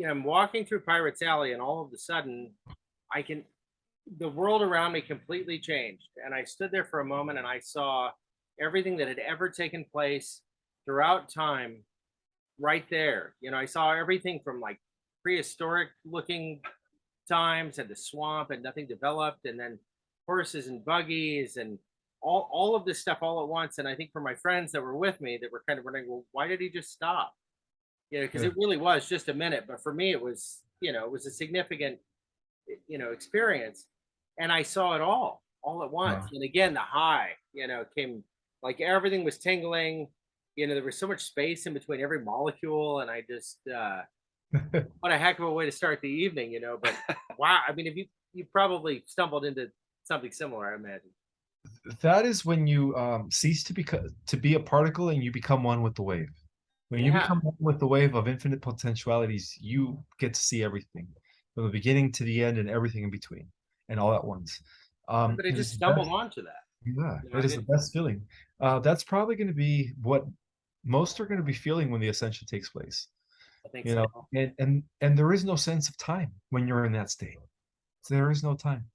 I'm walking through Pirates Alley, and all of a sudden the world around me completely changed. And I stood there for a moment and I saw everything that had ever taken place throughout time right there. I saw everything from like prehistoric looking times and the swamp and nothing developed, and then horses and buggies and all of this stuff all at once. And I think for my friends that were with me, that were kind of wondering, well, why did he just stop? Because it really was just a minute. But for me, it was a significant experience. And I saw it all at once. Wow. And again, the high, came, like everything was tingling. There was so much space in between every molecule. And I just, what a heck of a way to start the evening, But wow, I mean, if you probably stumbled into something similar, I imagine. That is when you cease to be a particle and you become one with the wave. When you become one with the wave of infinite potentialities, you get to see everything from the beginning to the end and everything in between, and all at once. But I just stumbled onto that. Yeah, it is the best feeling. That's probably going to be what most are going to be feeling when the ascension takes place. I think so. And there is no sense of time when you're in that state. So there is no time.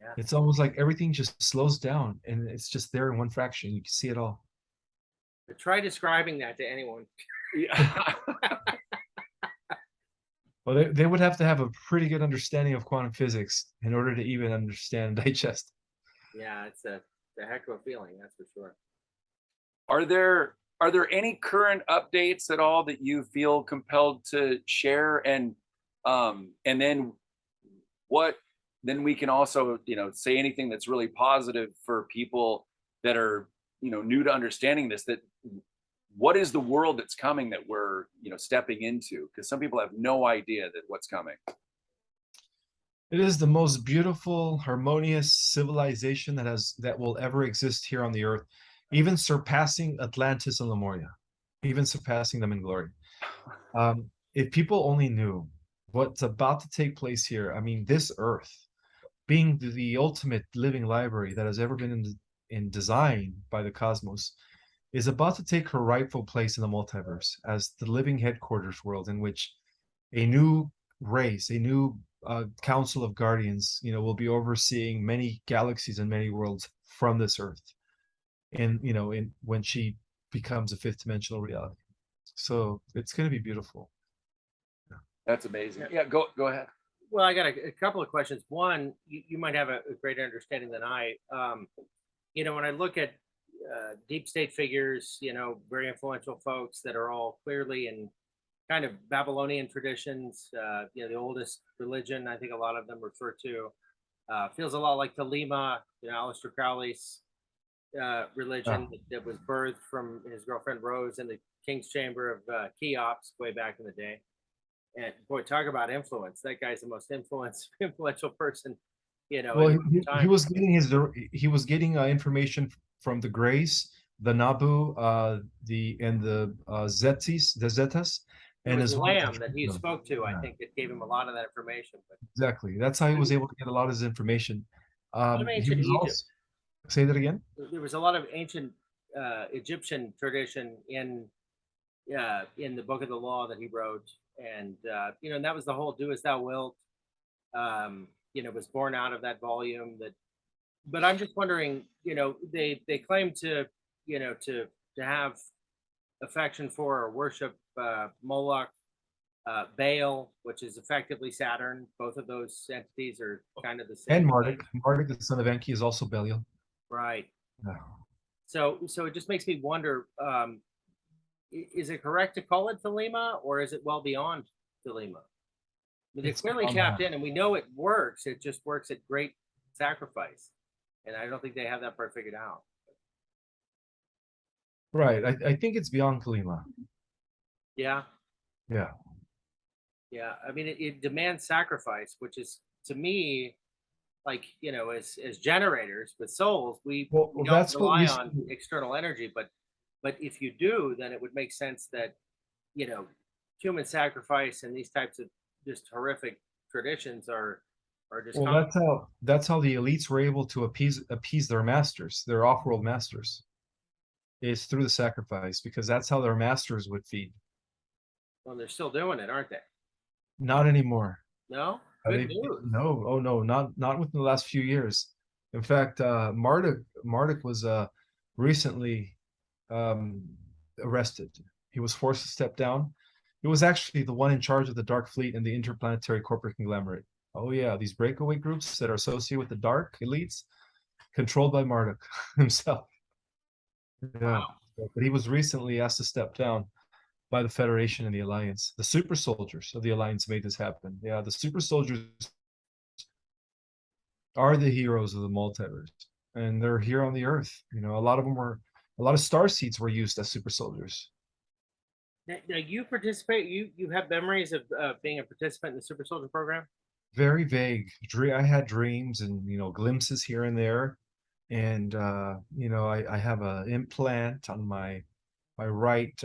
Yeah. It's almost like everything just slows down and it's just there in one fraction. You can see it all. But try describing that to anyone. Yeah. Well, they would have to have a pretty good understanding of quantum physics in order to even understand and digest. Yeah, it's a heck of a feeling, that's for sure. Are there any current updates at all that you feel compelled to share? And then then we can also, say anything that's really positive for people that are, new to understanding this, that what is the world that's coming that we're, stepping into? Because some people have no idea that what's coming. It is the most beautiful, harmonious civilization that will ever exist here on the earth, even surpassing Atlantis and Lemuria, even surpassing them in glory. If people only knew what's about to take place here, I mean, this earth, being the ultimate living library that has ever been in design by the cosmos, is about to take her rightful place in the multiverse as the living headquarters world, in which a new race, a new council of guardians, will be overseeing many galaxies and many worlds from this earth, and when she becomes a fifth dimensional reality. So it's going to be beautiful. That's amazing. Yeah, go ahead. Well, I got a couple of questions. One, you might have a greater understanding than I. When I look at deep state figures, very influential folks that are all clearly in kind of Babylonian traditions, the oldest religion, I think a lot of them refer to, feels a lot like the Lima, Aleister Crowley's religion that was birthed from his girlfriend Rose in the King's Chamber of Cheops way back in the day. And boy, talk about influence. That guy's the most influential person, Well, he was getting information from the Greys, the Nabu, the Zetas, and his Lamb that he spoke to. I think it gave him a lot of that information. But exactly, that's how he was able to get a lot of his information. Ancient Egypt. Say that again. There was a lot of ancient Egyptian tradition in the book of the law that he wrote, and and that was the whole "do as thou wilt." Was born out of that volume. But I'm just wondering, they claim to, to have affection for or worship Moloch, Baal, which is effectively Saturn. Both of those entities are kind of the same And thing. Marduk, the son of Enki, is also Belial. Right. Yeah. So it just makes me wonder, is it correct to call it Thelema, or is it well beyond Thelema? They're clearly tapped in, and we know it works. It just works at great sacrifice. And I don't think they have that part figured out. Right. I think it's beyond Kalima. Yeah. Yeah. Yeah. I mean, it demands sacrifice, which is, to me, like, as generators with souls, we don't that's what rely we on external energy. But if you do, then it would make sense that, human sacrifice and these types of just horrific traditions are just. Well, that's how the elites were able to appease their masters, their off-world masters. Is through the sacrifice, because that's how their masters would feed. Well, they're still doing it, aren't they? Not anymore. No? Good news. No, oh no, not within the last few years. In fact, Marduk was recently arrested. He was forced to step down. He was actually the one in charge of the Dark Fleet and the Interplanetary Corporate Conglomerate. Oh yeah, these breakaway groups that are associated with the Dark elites, controlled by Marduk himself. Yeah, Wow. but he was recently asked to step down by the Federation and the Alliance. The super soldiers of the Alliance made this happen. Yeah, the super soldiers are the heroes of the multiverse, and they're here on the Earth. A lot of star seeds were used as super soldiers. Now you participate. You have memories of being a participant in the Super Soldier program. Very vague. I had dreams and glimpses here and there, and I have an implant on my right.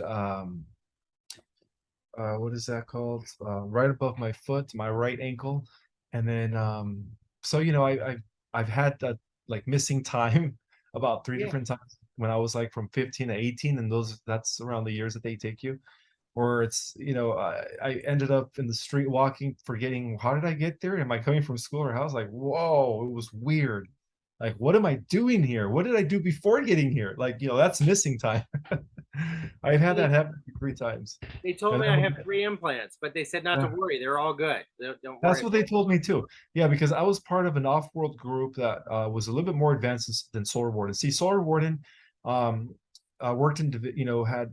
What is that called? Right above my foot, my right ankle, and then so I've had that like missing time about three different times when I was like from 15 to 18, and that's around the years that they take you. Or it's I ended up in the street walking, forgetting how did I get there? Am I coming from school or house? Like, whoa, it was weird. Like, what am I doing here? What did I do before getting here? Like, that's missing time. I've had that happen 3 times. They told me I have 3 implants, but they said not to worry. They're all good. Don't worry. That's what they told me too. Yeah, because I was part of an off-world group that was a little bit more advanced than Solar Warden. See, Solar Warden worked in, had,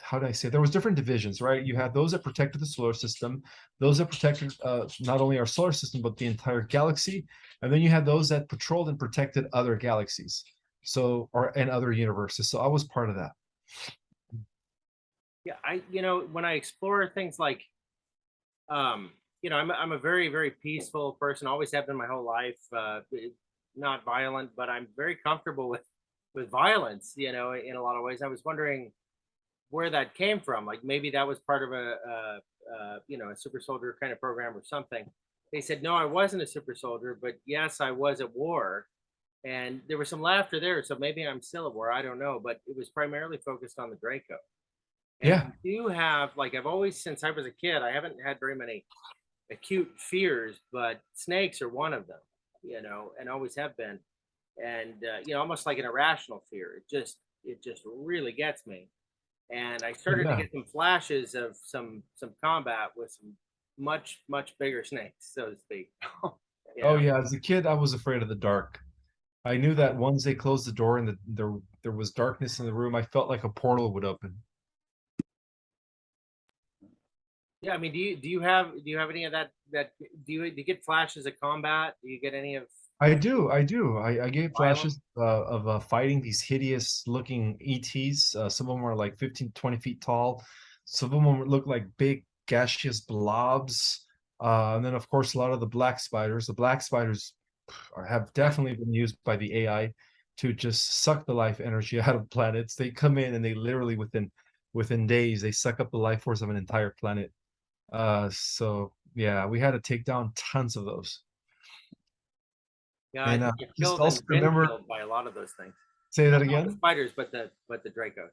how do I say, there was different divisions, right? You had those that protected the solar system, those that protected not only our solar system, but the entire galaxy. And then you had those that patrolled and protected other galaxies. And other universes. So I was part of that. Yeah, when I explore things like, I'm a very, very peaceful person, always have been my whole life, not violent, but I'm very comfortable with violence, in a lot of ways. I was wondering where that came from. Like maybe that was part of a super soldier kind of program or something. They said, no, I wasn't a super soldier, but yes, I was at war. And there was some laughter there. So maybe I'm still at war. I don't know. But it was primarily focused on the Draco. And you have, like, I've always, since I was a kid, I haven't had very many acute fears, but snakes are one of them, and always have been. And, almost like an irrational fear. It just really gets me. And I started to get some flashes of some combat with some much, much bigger snakes, so to speak. Oh yeah, as a kid, I was afraid of the dark. I knew that once they closed the door and there was darkness in the room, I felt like a portal would open. Yeah, I mean, do you have any of that? Do you get flashes of combat? Do you get any of? I do. I get flashes of fighting these hideous looking ETs. Some of them are like 15, 20 feet tall. Some of them look like big gaseous blobs. And then of course a lot of the black spiders. The black spiders have definitely been used by the AI to just suck the life energy out of planets. They come in and they literally within days they suck up the life force of an entire planet. So yeah, we had to take down tons of those. Yeah, and, I just also remember killed by a lot of those things. Say that Not the again. spiders, but the Dracos.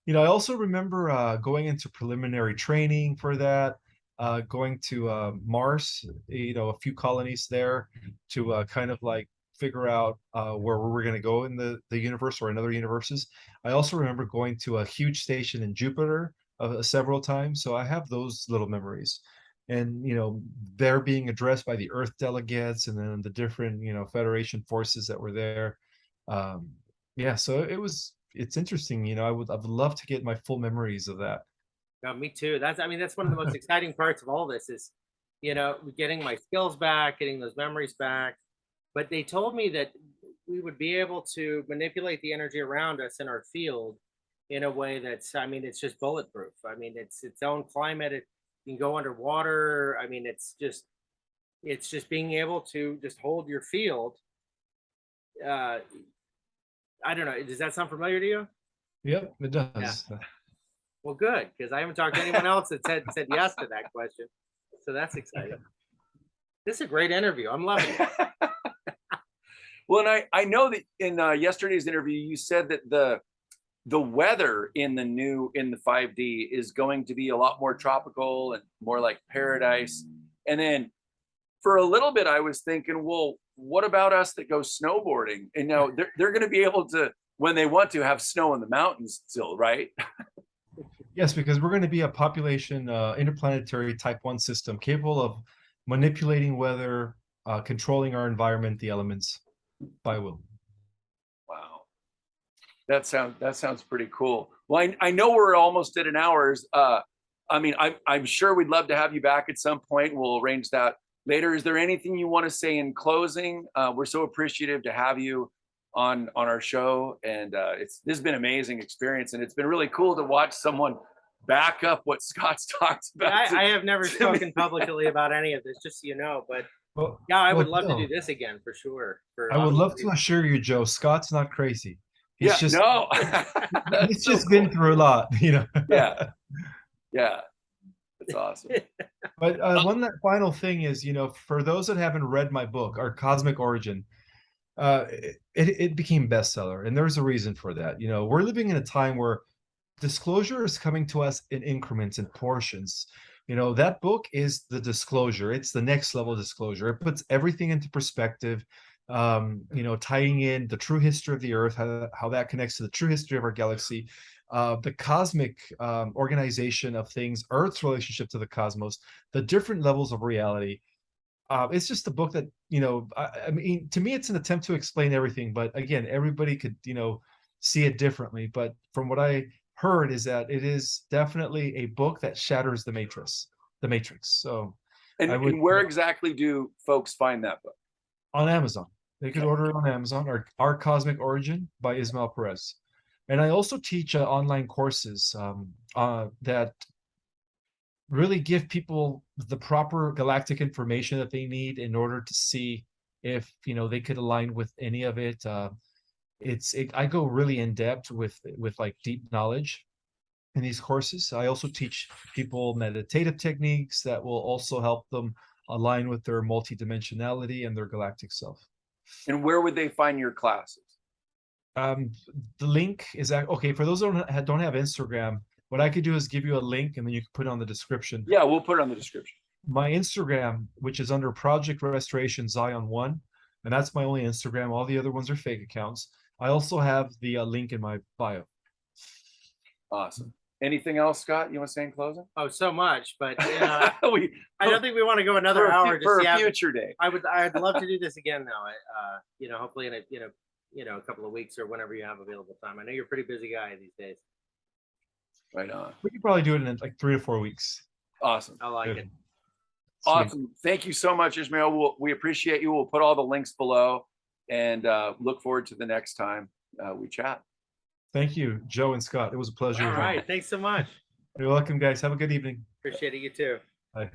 I also remember going into preliminary training for that, going to Mars, a few colonies there to kind of like figure out where we were going to go in the universe or in other universes. I also remember going to a huge station in Jupiter several times. So I have those little memories. And, they're being addressed by the Earth delegates and then the different, Federation forces that were there. Um, yeah, so it's interesting. I'd love to get my full memories of that. No, me too. That's one of the most exciting parts of all this is, getting my skills back, getting those memories back. But they told me that we would be able to manipulate the energy around us in our field in a way that's, it's just bulletproof. It's its own climate. It can go underwater. It's just being able to just hold your field. I don't know. Does that sound familiar to you? Yep, it does. Yeah. Well, good, because I haven't talked to anyone else that said yes to that question. So that's exciting. This is a great interview. I'm loving it. Well, and I know that in yesterday's interview, you said that the weather in the 5D is going to be a lot more tropical and more like paradise. And then for a little bit, I was thinking, well, what about us that go snowboarding? And now they're going to be able to, when they want to, have snow in the mountains still, right? Yes, because we're going to be a population interplanetary type 1 system capable of manipulating weather, controlling our environment, the elements by will. Wow. That sounds pretty cool. Well, I know we're almost at an hour. I'm sure we'd love to have you back at some point. We'll arrange that later. Is there anything you want to say in closing? We're so appreciative to have you on our show, and this has been an amazing experience, and it's been really cool to watch someone back up what Scott's talked about. I have never spoken publicly about any of this, just so you know, but yeah, I would love to do this again for sure. I would love to assure you, Joe, Scott's not crazy. He's just been through a lot, Yeah. That's awesome. But one final thing is, for those that haven't read my book, Our Cosmic Origin, it became bestseller, and there's a reason for that. We're living in a time where disclosure is coming to us in increments and portions. That book is the disclosure. It's the next level disclosure. It puts everything into perspective, tying in the true history of the Earth, how that connects to the true history of our galaxy, the cosmic organization of things, Earth's relationship to the cosmos, the different levels of reality. It's just a book that, to me, it's an attempt to explain everything. But again, everybody could, see it differently. But from what I heard is that it is definitely a book that shatters the matrix. So, and where exactly do folks find that book? On Amazon. They could order it on Amazon, or Our Cosmic Origin by Ismael Perez. And I also teach online courses that really give people the proper galactic information that they need in order to see if they could align with any of it. I go really in depth with like deep knowledge in these courses. I also teach people meditative techniques that will also help them align with their multidimensionality and their galactic self. And where would they find your classes? The link is okay for those who don't have Instagram. What I could do is give you a link, and then you can put it on the description. Yeah, we'll put it on the description. My Instagram, which is under Project Restoration Zion 1, and that's my only Instagram. All the other ones are fake accounts. I also have the link in my bio. Awesome. Anything else, Scott, you want to say in closing? Oh, so much, but I don't think we want to go another hour for a future day. I'd love to do this again, though. Hopefully in a couple of weeks or whenever you have available time. I know you're a pretty busy guy these days. Right on. We could probably do it in like 3 to 4 weeks. Awesome. I like it. Awesome. Thank you so much, Ismael. We appreciate you. We'll put all the links below, and look forward to the next time we chat. Thank you, Joe and Scott. It was a pleasure. All right. Thanks so much. You're welcome, guys. Have a good evening. Appreciate it. You too. Bye.